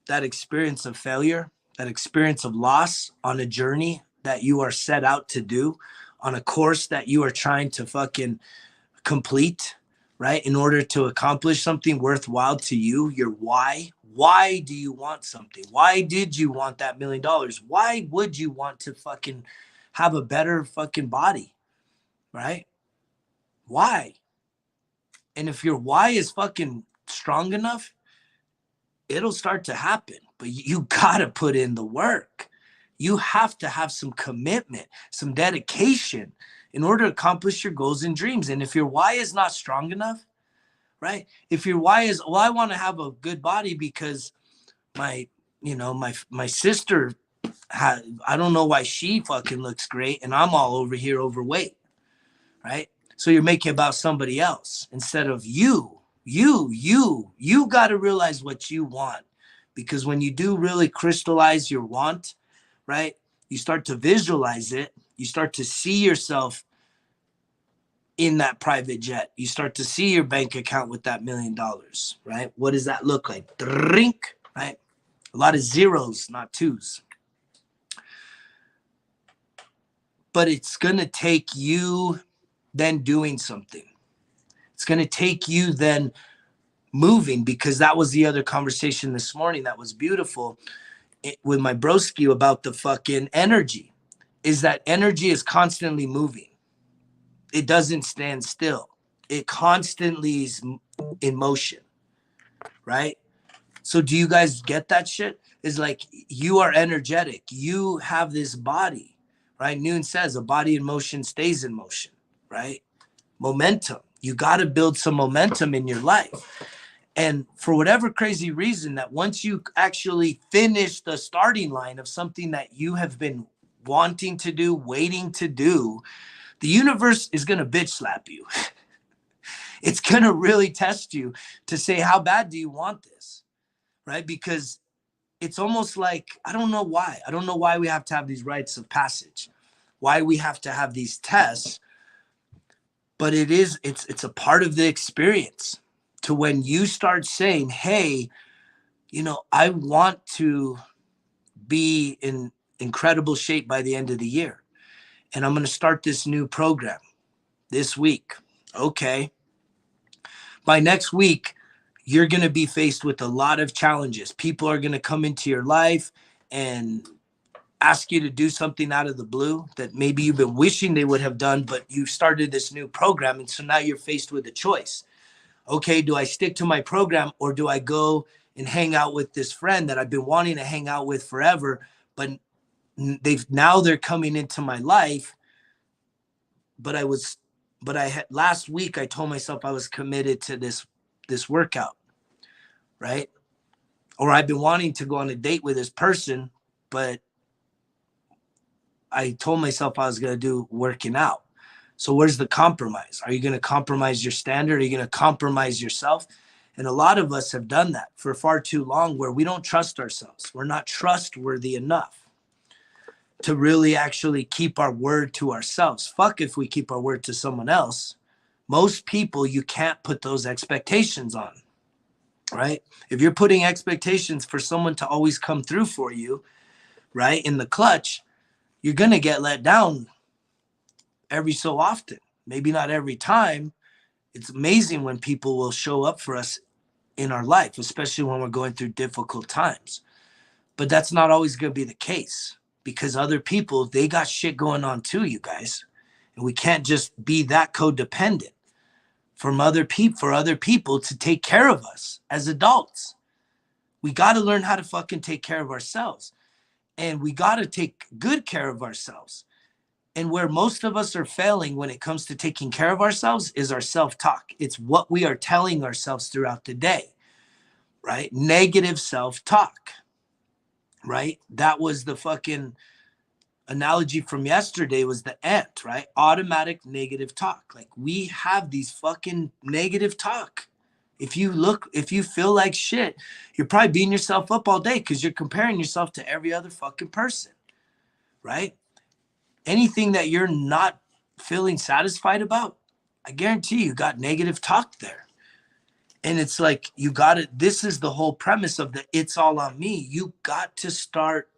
that experience of failure, that experience of loss on a journey that you are set out to do, on a course that you are trying to fucking complete, right? In order to accomplish something worthwhile to you, your why. Why do you want something? Why did you want that $1 million? Why would you want to fucking have a better fucking body? Right? Why? And if your why is fucking strong enough, it'll start to happen. But you gotta put in the work. You have to have some commitment, some dedication in order to accomplish your goals and dreams. And if your why is not strong enough, right? If your why is, well, I want to have a good body because my sister I don't know why she fucking looks great and I'm all over here overweight. Right? So you're making it about somebody else instead of you. You got to realize what you want, because when you do really crystallize your want, right? You start to visualize it. You start to see yourself in that private jet. You start to see your bank account with that $1 million, right? What does that look like? Drink, right? A lot of zeros, not twos. But it's going to take you then doing something. It's going to take you then moving, because that was the other conversation this morning that was beautiful with my broski about the fucking energy, is that energy is constantly moving. It doesn't stand still. It constantly is in motion, right? So do you guys get that shit? It's like, you are energetic. You have this body, right? Noon says a body in motion stays in motion. Right? Momentum. You got to build some momentum in your life. And for whatever crazy reason, that once you actually finish the starting line of something that you have been wanting to do, waiting to do, the universe is going to bitch slap you. It's going to really test you to say, how bad do you want this? Right? Because it's almost like, I don't know why. I don't know why we have to have these rites of passage, why we have to have these tests, but it's a part of the experience to when you start saying, hey, you know, I want to be in incredible shape by the end of the year. And I'm going to start this new program this week. Okay. By next week, you're going to be faced with a lot of challenges. People are going to come into your life and ask you to do something out of the blue that maybe you've been wishing they would have done, but you started this new program. And so now you're faced with a choice. Okay, do I stick to my program or do I go and hang out with this friend that I've been wanting to hang out with forever, but they're coming into my life. But I had last week, I told myself I was committed to this workout, right? Or I've been wanting to go on a date with this person, but I told myself I was going to do working out. So where's the compromise? Are you going to compromise your standard? Are you going to compromise yourself? And a lot of us have done that for far too long, where we don't trust ourselves. We're not trustworthy enough to really actually keep our word to ourselves. Fuck if we keep our word to someone else. Most people, you can't put those expectations on, right? If you're putting expectations for someone to always come through for you, right, in the clutch, you're going to get let down every so often. Maybe not every time. It's amazing when people will show up for us in our life, especially when we're going through difficult times. But that's not always going to be the case, because other people, they got shit going on too, you guys. And we can't just be that codependent for other people to take care of us as adults. We got to learn how to fucking take care of ourselves. And we got to take good care of ourselves. And where most of us are failing when it comes to taking care of ourselves is our self-talk. It's what we are telling ourselves throughout the day, right? Negative self-talk, right? That was the fucking analogy from yesterday, was the ant, right? Automatic negative talk. Like, we have these fucking negative talk. If you feel like shit, you're probably beating yourself up all day because you're comparing yourself to every other fucking person, right? Anything that you're not feeling satisfied about, I guarantee you got negative talk there. And it's like, this is the whole premise of the it's all on me. You got to start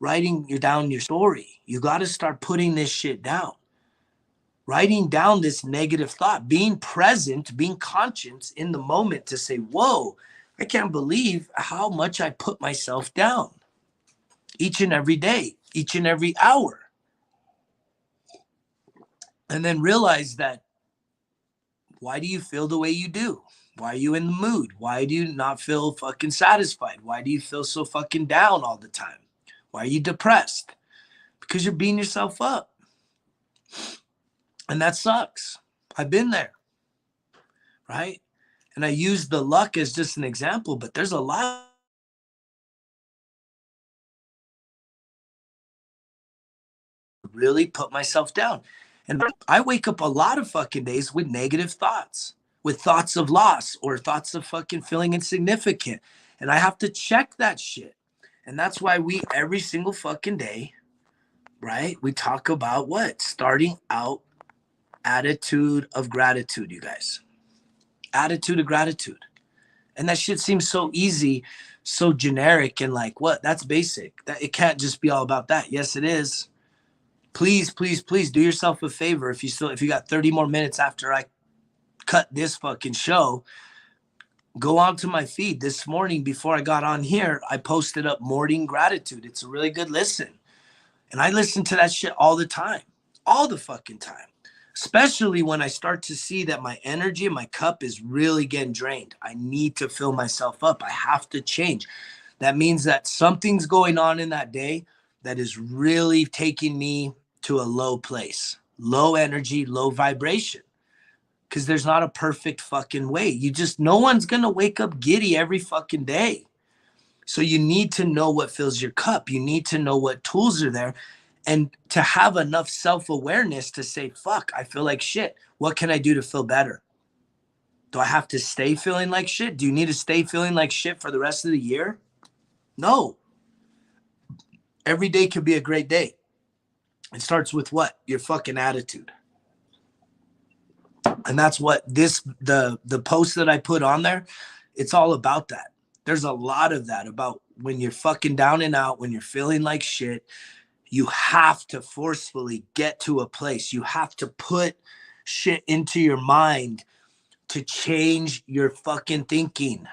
writing down your story. You got to start putting this shit down. Writing down this negative thought, being present, being conscious in the moment to say, whoa, I can't believe how much I put myself down each and every day, each and every hour. And then realize that, why do you feel the way you do? Why are you in the mood? Why do you not feel fucking satisfied? Why do you feel so fucking down all the time? Why are you depressed? Because you're beating yourself up. And that sucks. I've been there, right? And I use the luck as just an example, but there's a lot. Really put myself down. And I wake up a lot of fucking days with negative thoughts, with thoughts of loss or thoughts of fucking feeling insignificant. And I have to check that shit. And that's why every single fucking day, right? We talk about what? Starting out attitude of gratitude, you guys. Attitude of gratitude. And that shit seems so easy, so generic, and like, what? That's basic. It can't just be all about that. Yes, it is. Please, please, please do yourself a favor. If you got 30 more minutes after I cut this fucking show, go on to my feed. This morning before I got on here, I posted up Morning Gratitude. It's a really good listen. And I listen to that shit all the time, all the fucking time, especially when I start to see that my energy and my cup is really getting drained. I need to fill myself up. I have to change. That means that something's going on in that day that is really taking me to a low place, low energy, low vibration. because there's not a perfect fucking way. No one's going to wake up giddy every fucking day. So you need to know what fills your cup. You need to know what tools are there, and to have enough self-awareness to say, fuck, I feel like shit. What can I do to feel better? Do I have to stay feeling like shit? Do you need to stay feeling like shit for the rest of the year? No. Every day could be a great day. It starts with what? Your fucking attitude. And that's what the post that I put on there, it's all about that. There's a lot of that about when you're fucking down and out, when you're feeling like shit, you have to forcefully get to a place. You have to put shit into your mind to change your fucking thinking.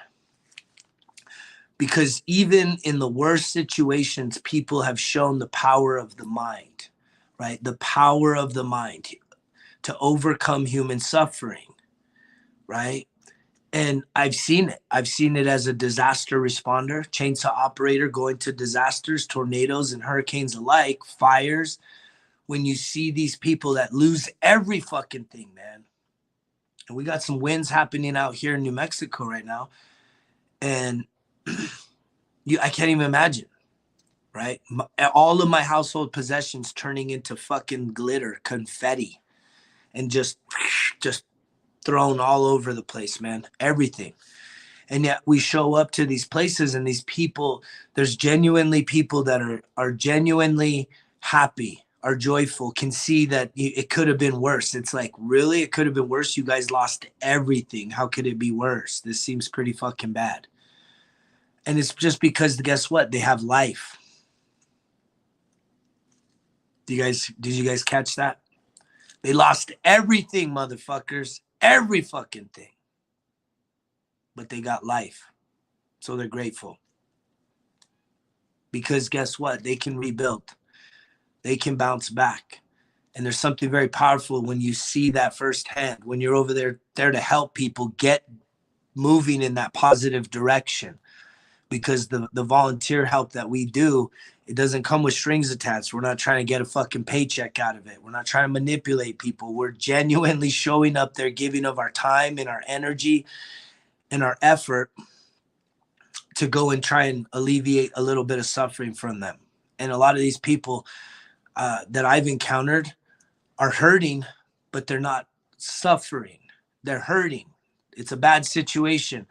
Because even in the worst situations, people have shown the power of the mind, right? The power of the mind to overcome human suffering, right? And I've seen it. I've seen it as a disaster responder, chainsaw operator, going to disasters, tornadoes and hurricanes alike, fires. When you see these people that lose every fucking thing, man. And we got some winds happening out here in New Mexico right now. And I can't even imagine, right? All of my household possessions turning into fucking glitter, confetti, and just thrown all over the place, man. Everything. And yet we show up to these places, and these people, there's genuinely people that are genuinely happy, are joyful, can see that it could have been worse. It's like, really? It could have been worse? You guys lost everything. How could it be worse? This seems pretty fucking bad. And it's just because, guess what? They have life. Did you guys catch that? They lost everything, motherfuckers. Every fucking thing. But they got life. So they're grateful. Because guess what? They can rebuild. They can bounce back. And there's something very powerful when you see that firsthand, when you're over there to help people get moving in that positive direction. Because the volunteer help that we do, it doesn't come with strings attached. We're not trying to get a fucking paycheck out of it. We're not trying to manipulate people. We're genuinely showing up there, giving of our time and our energy and our effort to go and try and alleviate a little bit of suffering from them. And a lot of these people that I've encountered are hurting, but they're not suffering. They're hurting. It's a bad situation.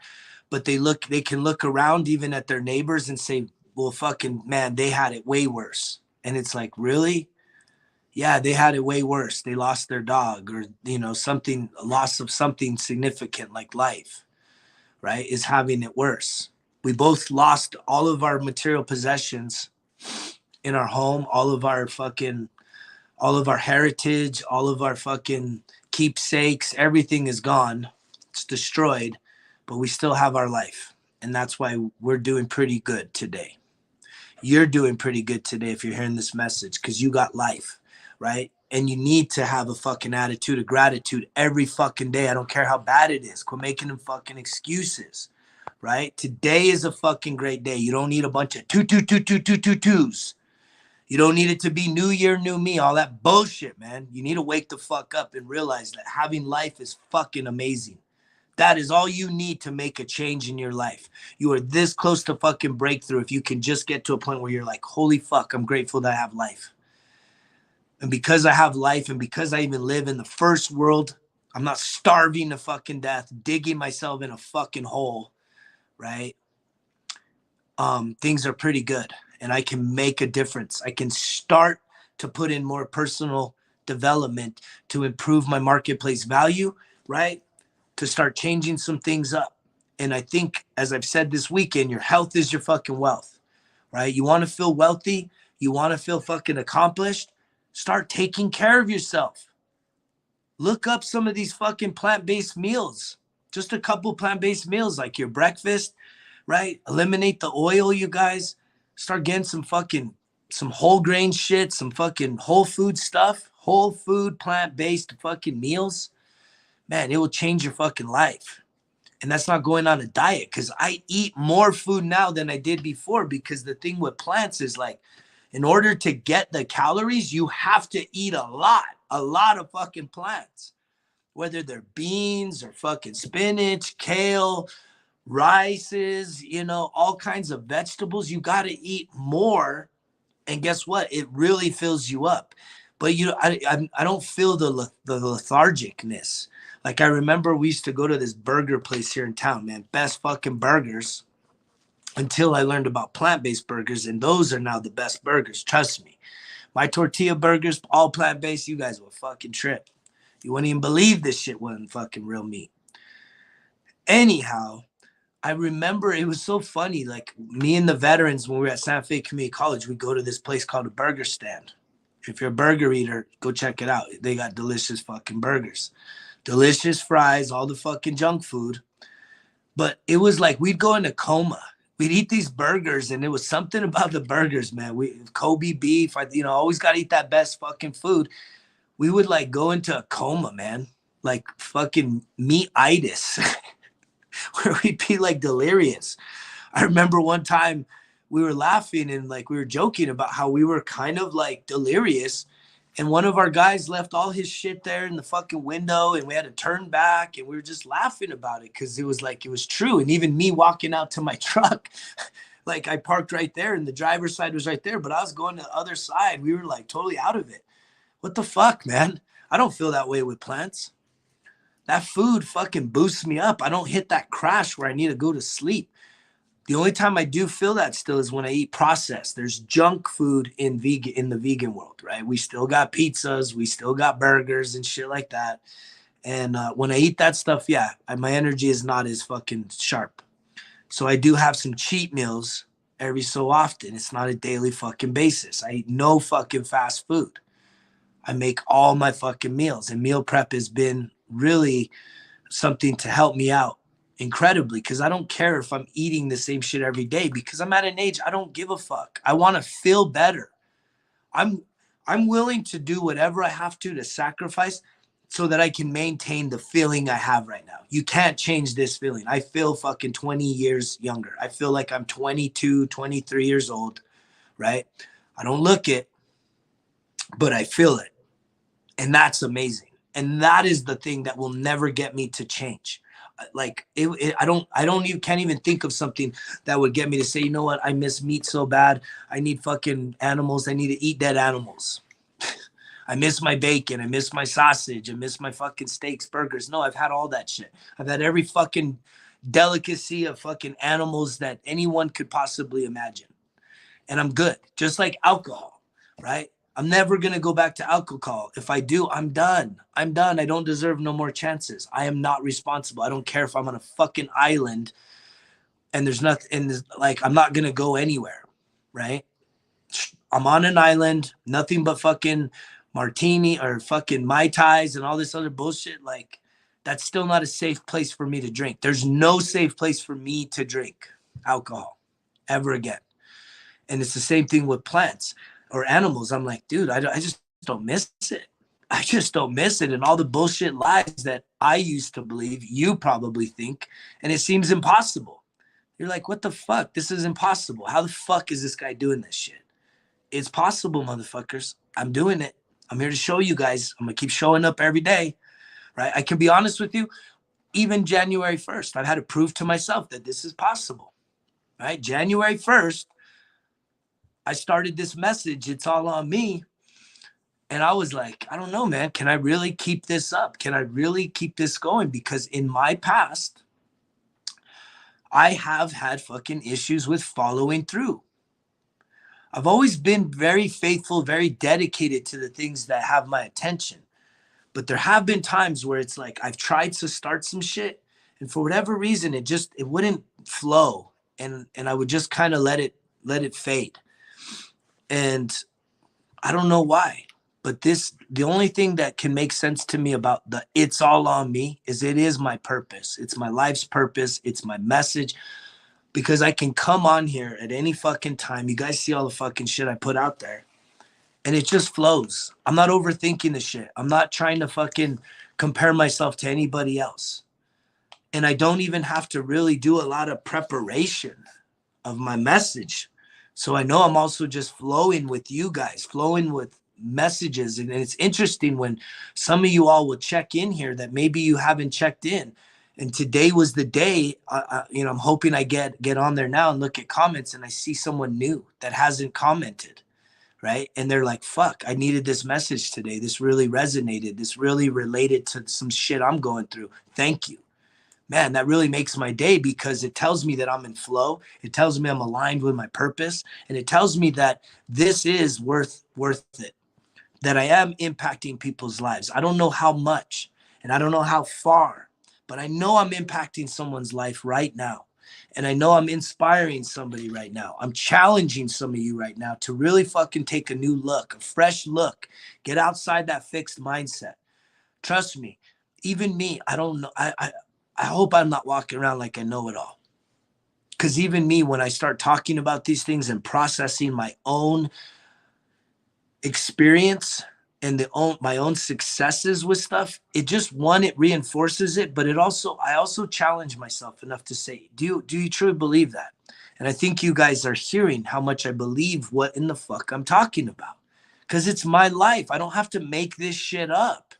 But they can look around even at their neighbors and say, well, fucking man, they had it way worse. And it's like, really? Yeah, they had it way worse. They lost their dog, or, something, a loss of something significant like life, right, is having it worse. We both lost all of our material possessions in our home, all of our heritage, all of our fucking keepsakes, everything is gone. It's destroyed. But we still have our life. And that's why we're doing pretty good today. You're doing pretty good today if you're hearing this message, because you got life, right? And you need to have a fucking attitude of gratitude every fucking day. I don't care how bad it is. Quit making them fucking excuses, right? Today is a fucking great day. You don't need a bunch of twos. You don't need it to be new year, new me, all that bullshit, man. You need to wake the fuck up and realize that having life is fucking amazing. That is all you need to make a change in your life. You are this close to fucking breakthrough if you can just get to a point where you're like, holy fuck, I'm grateful that I have life. And because I have life, and because I even live in the first world, I'm not starving to fucking death, digging myself in a fucking hole, right? Things are pretty good, and I can make a difference. I can start to put in more personal development to improve my marketplace value, right? To start changing some things up. And I think, as I've said this weekend, your health is your fucking wealth, right? You want to feel wealthy? You want to feel fucking accomplished? Start taking care of yourself. Look up some of these fucking plant-based meals. Just a couple plant-based meals, like your breakfast, right? Eliminate the oil, you guys. Start getting some whole grain shit, some fucking whole food stuff, whole food, plant-based fucking meals. Man, it will change your fucking life. And that's not going on a diet, because I eat more food now than I did before, because the thing with plants is, like, in order to get the calories, you have to eat a lot of fucking plants. whether they're beans or fucking spinach, kale, rices, you know, all kinds of vegetables. You got to eat more. And guess what? It really fills you up. But I don't feel the lethargicness. Like I remember we used to go to this burger place here in town, man. Best fucking burgers until I learned about plant-based burgers, and those are now the best burgers. Trust me. My tortilla burgers, all plant-based, you guys will fucking trip. You wouldn't even believe this shit wasn't fucking real meat. Anyhow, I remember it was so funny. Like me and the veterans, when we were at Santa Fe Community College, we go to this place called a burger stand. If you're a burger eater, go check it out. They got delicious fucking burgers, delicious fries, all the fucking junk food. But it was like we'd go into coma. We'd eat these burgers, and it was something about the burgers, man. Kobe beef, always got to eat that best fucking food. We would like go into a coma, man, like fucking meat-itis, where we'd be like delirious. I remember one time we were laughing and like we were joking about how we were kind of like delirious. And one of our guys left all his shit there in the fucking window, and we had to turn back, and we were just laughing about it because it was true. And even me walking out to my truck, like I parked right there and the driver's side was right there, but I was going to the other side. We were like totally out of it. What the fuck, man? I don't feel that way with plants. That food fucking boosts me up. I don't hit that crash where I need to go to sleep. The only time I do feel that still is when I eat processed. There's junk food in the vegan world, right? We still got pizzas, we still got burgers and shit like that. And when I eat that stuff, yeah, my energy is not as fucking sharp. So I do have some cheat meals every so often. It's not a daily fucking basis. I eat no fucking fast food. I make all my fucking meals, and meal prep has been really something to help me out incredibly, because I don't care if I'm eating the same shit every day, because I'm at an age I don't give a fuck. I want to feel better. I'm willing to do whatever I have to sacrifice so that I can maintain the feeling I have right now. You can't change this feeling. I feel fucking 20 years younger. I feel like I'm 22, 23 years old, right? I don't look it, but I feel it. And that's amazing. And that is the thing that will never get me to change. Like can't even think of something that would get me to say, you know what, I miss meat so bad. I need fucking animals. I need to eat dead animals. I miss my bacon. I miss my sausage. I miss my fucking steaks, burgers. No, I've had all that shit. I've had every fucking delicacy of fucking animals that anyone could possibly imagine. And I'm good. Just like alcohol, right? I'm never going to go back to alcohol. If I do, I'm done. I'm done. I don't deserve no more chances. I am not responsible. I don't care if I'm on a fucking island and there's nothing, and like, I'm not going to go anywhere, right? I'm on an island, nothing but fucking martini or fucking Mai Tais and all this other bullshit. Like, that's still not a safe place for me to drink. There's no safe place for me to drink alcohol ever again. And it's the same thing with plants or animals. I'm like, dude, I just don't miss it. I just don't miss it. And all the bullshit lies that I used to believe, you probably think, and it seems impossible. You're like, what the fuck? This is impossible. How the fuck is this guy doing this shit? It's possible, motherfuckers. I'm doing it. I'm here to show you guys. I'm going to keep showing up every day, right? I can be honest with you. Even January 1st, I've had to prove to myself that this is possible, right? January 1st, I started this message, It's All on Me. And I was like, I don't know, man. Can I really keep this up? Can I really keep this going? Because in my past, I have had fucking issues with following through. I've always been very faithful, very dedicated to the things that have my attention. But there have been times where it's like I've tried to start some shit, and for whatever reason, it wouldn't flow. And I would just kind of let it fade. And I don't know why, but the only thing that can make sense to me about It's All on Me is it is my purpose. It's my life's purpose. It's my message, because I can come on here at any fucking time. You guys see all the fucking shit I put out there, and it just flows. I'm not overthinking the shit. I'm not trying to fucking compare myself to anybody else. And I don't even have to really do a lot of preparation of my message. So I know I'm also just flowing with you guys, flowing with messages. And it's interesting when some of you all will check in here that maybe you haven't checked in. And today was the day, I'm hoping I get on there now and look at comments and I see someone new that hasn't commented, right? And they're like, fuck, I needed this message today. This really resonated. This really related to some shit I'm going through. Thank you. Man, that really makes my day because it tells me that I'm in flow. It tells me I'm aligned with my purpose. And it tells me that this is worth it, that I am impacting people's lives. I don't know how much and I don't know how far, but I know I'm impacting someone's life right now. And I know I'm inspiring somebody right now. I'm challenging some of you right now to really fucking take a new look, a fresh look, get outside that fixed mindset. Trust me, even me, I don't know. I hope I'm not walking around like I know it all. Because even me, when I start talking about these things and processing my own experience and my own successes with stuff, it just, one, it reinforces it, but I also challenge myself enough to say, do you truly believe that? And I think you guys are hearing how much I believe what in the fuck I'm talking about. Because it's my life. I don't have to make this shit up.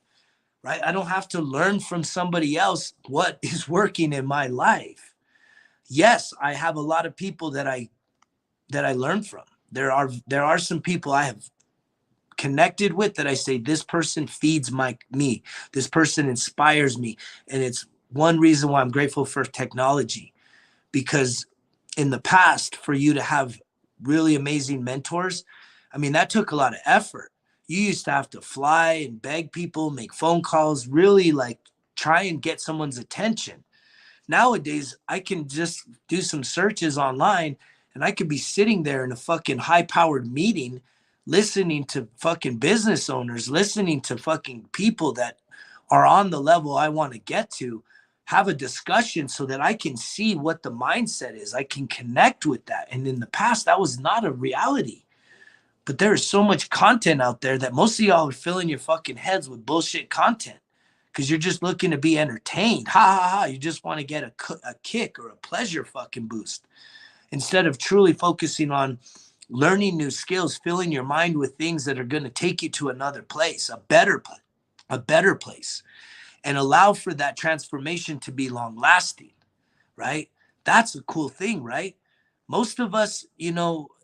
Right? I don't have to learn from somebody else what is working in my life. Yes, I have a lot of people that I learn from. There are some people I have connected with that I say, this person feeds me. This person inspires me. And it's one reason why I'm grateful for technology, because in the past, for you to have really amazing mentors, I mean, that took a lot of effort. You used to have to fly and beg people, make phone calls, really like try and get someone's attention. Nowadays, I can just do some searches online and I could be sitting there in a fucking high-powered meeting, listening to fucking business owners, listening to fucking people that are on the level I want to get to, have a discussion so that I can see what the mindset is. I can connect with that. And in the past, that was not a reality. But there is so much content out there that most of y'all are filling your fucking heads with bullshit content because you're just looking to be entertained. Ha ha ha. You just want to get a kick or a pleasure fucking boost instead of truly focusing on learning new skills, filling your mind with things that are going to take you to another place, a better place, and allow for that transformation to be long lasting, right? That's a cool thing, right? Most of us,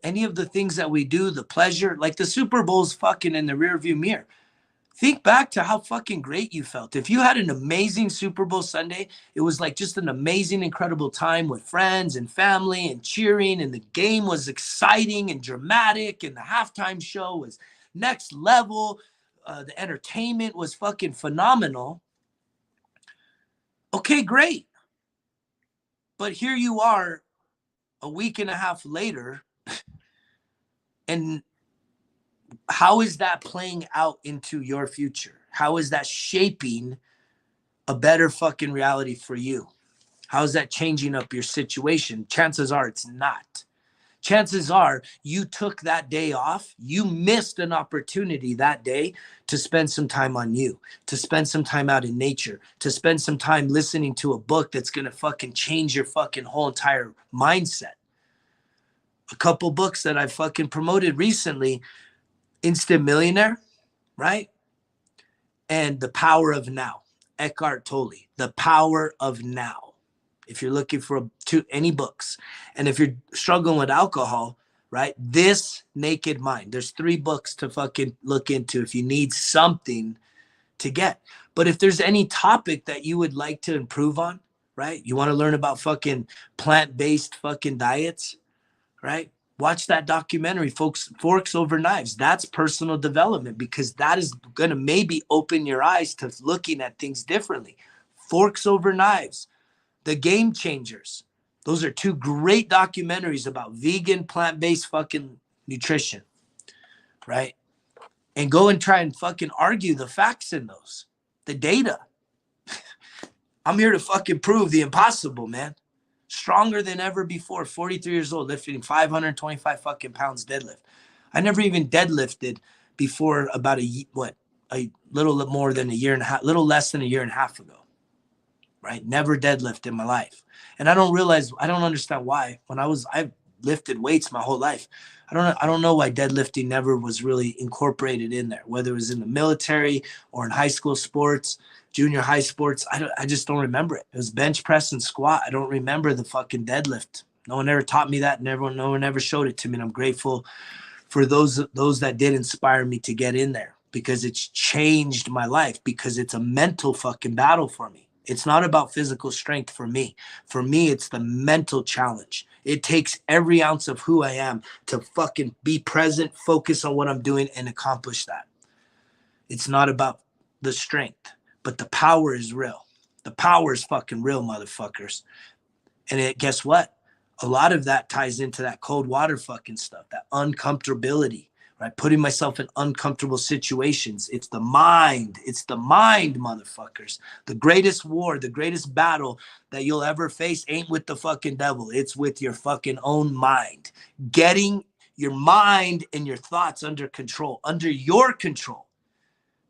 any of the things that we do, the pleasure, like the Super Bowl's fucking in the rearview mirror. Think back to how fucking great you felt. If you had an amazing Super Bowl Sunday, it was like just an amazing, incredible time with friends and family and cheering, and the game was exciting and dramatic, and the halftime show was next level. The entertainment was fucking phenomenal. Okay, great. But here you are a week and a half later, and how is that playing out into your future? How is that shaping a better fucking reality for you? How is that changing up your situation? Chances are it's not. Chances are you took that day off. You missed an opportunity that day to spend some time on you, to spend some time out in nature, to spend some time listening to a book that's going to fucking change your fucking whole entire mindset. A couple books that I fucking promoted recently, Instant Millionaire, right? And The Power of Now, Eckhart Tolle, The Power of Now. If you're looking for any books, and if you're struggling with alcohol, right? This Naked Mind. There's 3 books to fucking look into if you need something to get. But if there's any topic that you would like to improve on, right? You want to learn about fucking plant-based fucking diets, right? Watch that documentary, folks. Forks Over Knives. That's personal development, because that is going to maybe open your eyes to looking at things differently. Forks Over Knives, The Game Changers. Those are 2 great documentaries about vegan, plant-based fucking nutrition, right? And go and try and fucking argue the facts in those, the data. I'm here to fucking prove the impossible, man. Stronger than ever before, 43 years old, lifting 525 fucking pounds deadlift. I never even deadlifted before about a little more than a year and a half, little less than a year and a half ago, right? Never deadlift in my life. And I don't understand why. I've lifted weights my whole life. I don't know why deadlifting never was really incorporated in there, whether it was in the military or in high school sports, junior high sports. I just don't remember it. It was bench press and squat. I don't remember the fucking deadlift. No one ever taught me that. No one ever showed it to me. And I'm grateful for those that did inspire me to get in there, because it's changed my life, because it's a mental fucking battle for me. It's not about physical strength for me. For me, it's the mental challenge. It takes every ounce of who I am to fucking be present, focus on what I'm doing, and accomplish that. It's not about the strength, but the power is real. The power is fucking real, motherfuckers. And guess what? A lot of that ties into that cold water fucking stuff, that uncomfortability, right? Putting myself in uncomfortable situations. It's the mind. It's the mind, motherfuckers. The greatest war, the greatest battle that you'll ever face ain't with the fucking devil. It's with your fucking own mind. Getting your mind and your thoughts under control, under your control.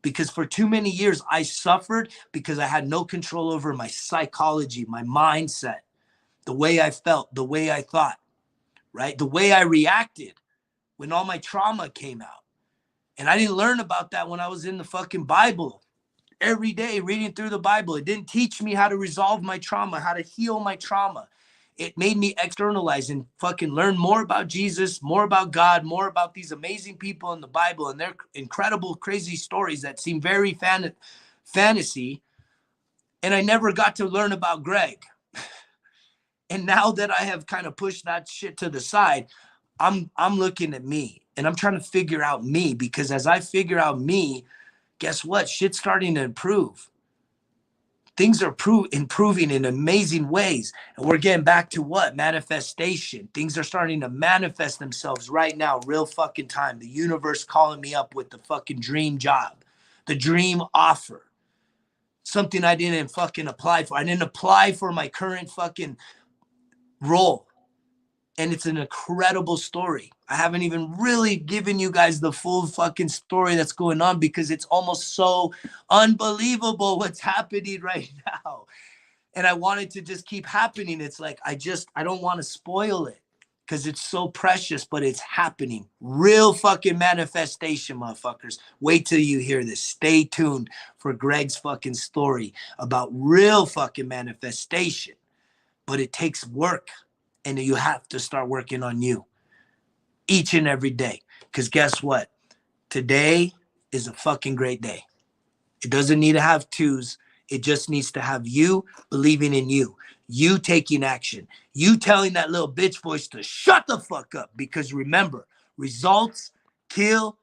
Because for too many years, I suffered because I had no control over my psychology, my mindset, the way I felt, the way I thought, right? The way I reacted when all my trauma came out. And I didn't learn about that when I was in the fucking Bible every day, reading through the Bible. It didn't teach me how to resolve my trauma, how to heal my trauma. It made me externalize and fucking learn more about Jesus, more about God, more about these amazing people in the Bible and their incredible, crazy stories that seem very fantasy. And I never got to learn about Greg. And now that I have kind of pushed that shit to the side, I'm looking at me and I'm trying to figure out me, because as I figure out me, guess what? Shit's starting to improve. Things are improving in amazing ways. And we're getting back to what? Manifestation. Things are starting to manifest themselves right now, real fucking time. The universe calling me up with the fucking dream job, the dream offer. Something I didn't fucking apply for. I didn't apply for my current fucking role. And it's an incredible story. I haven't even really given you guys the full fucking story that's going on, because it's almost so unbelievable what's happening right now. And I want it to just keep happening. It's like, I don't want to spoil it because it's so precious, but it's happening. Real fucking manifestation, motherfuckers. Wait till you hear this. Stay tuned for Greg's fucking story about real fucking manifestation. But it takes work. And you have to start working on you each and every day. Because guess what? Today is a fucking great day. It doesn't need to have twos. It just needs to have you believing in you. You taking action. You telling that little bitch voice to shut the fuck up. Because remember, results kill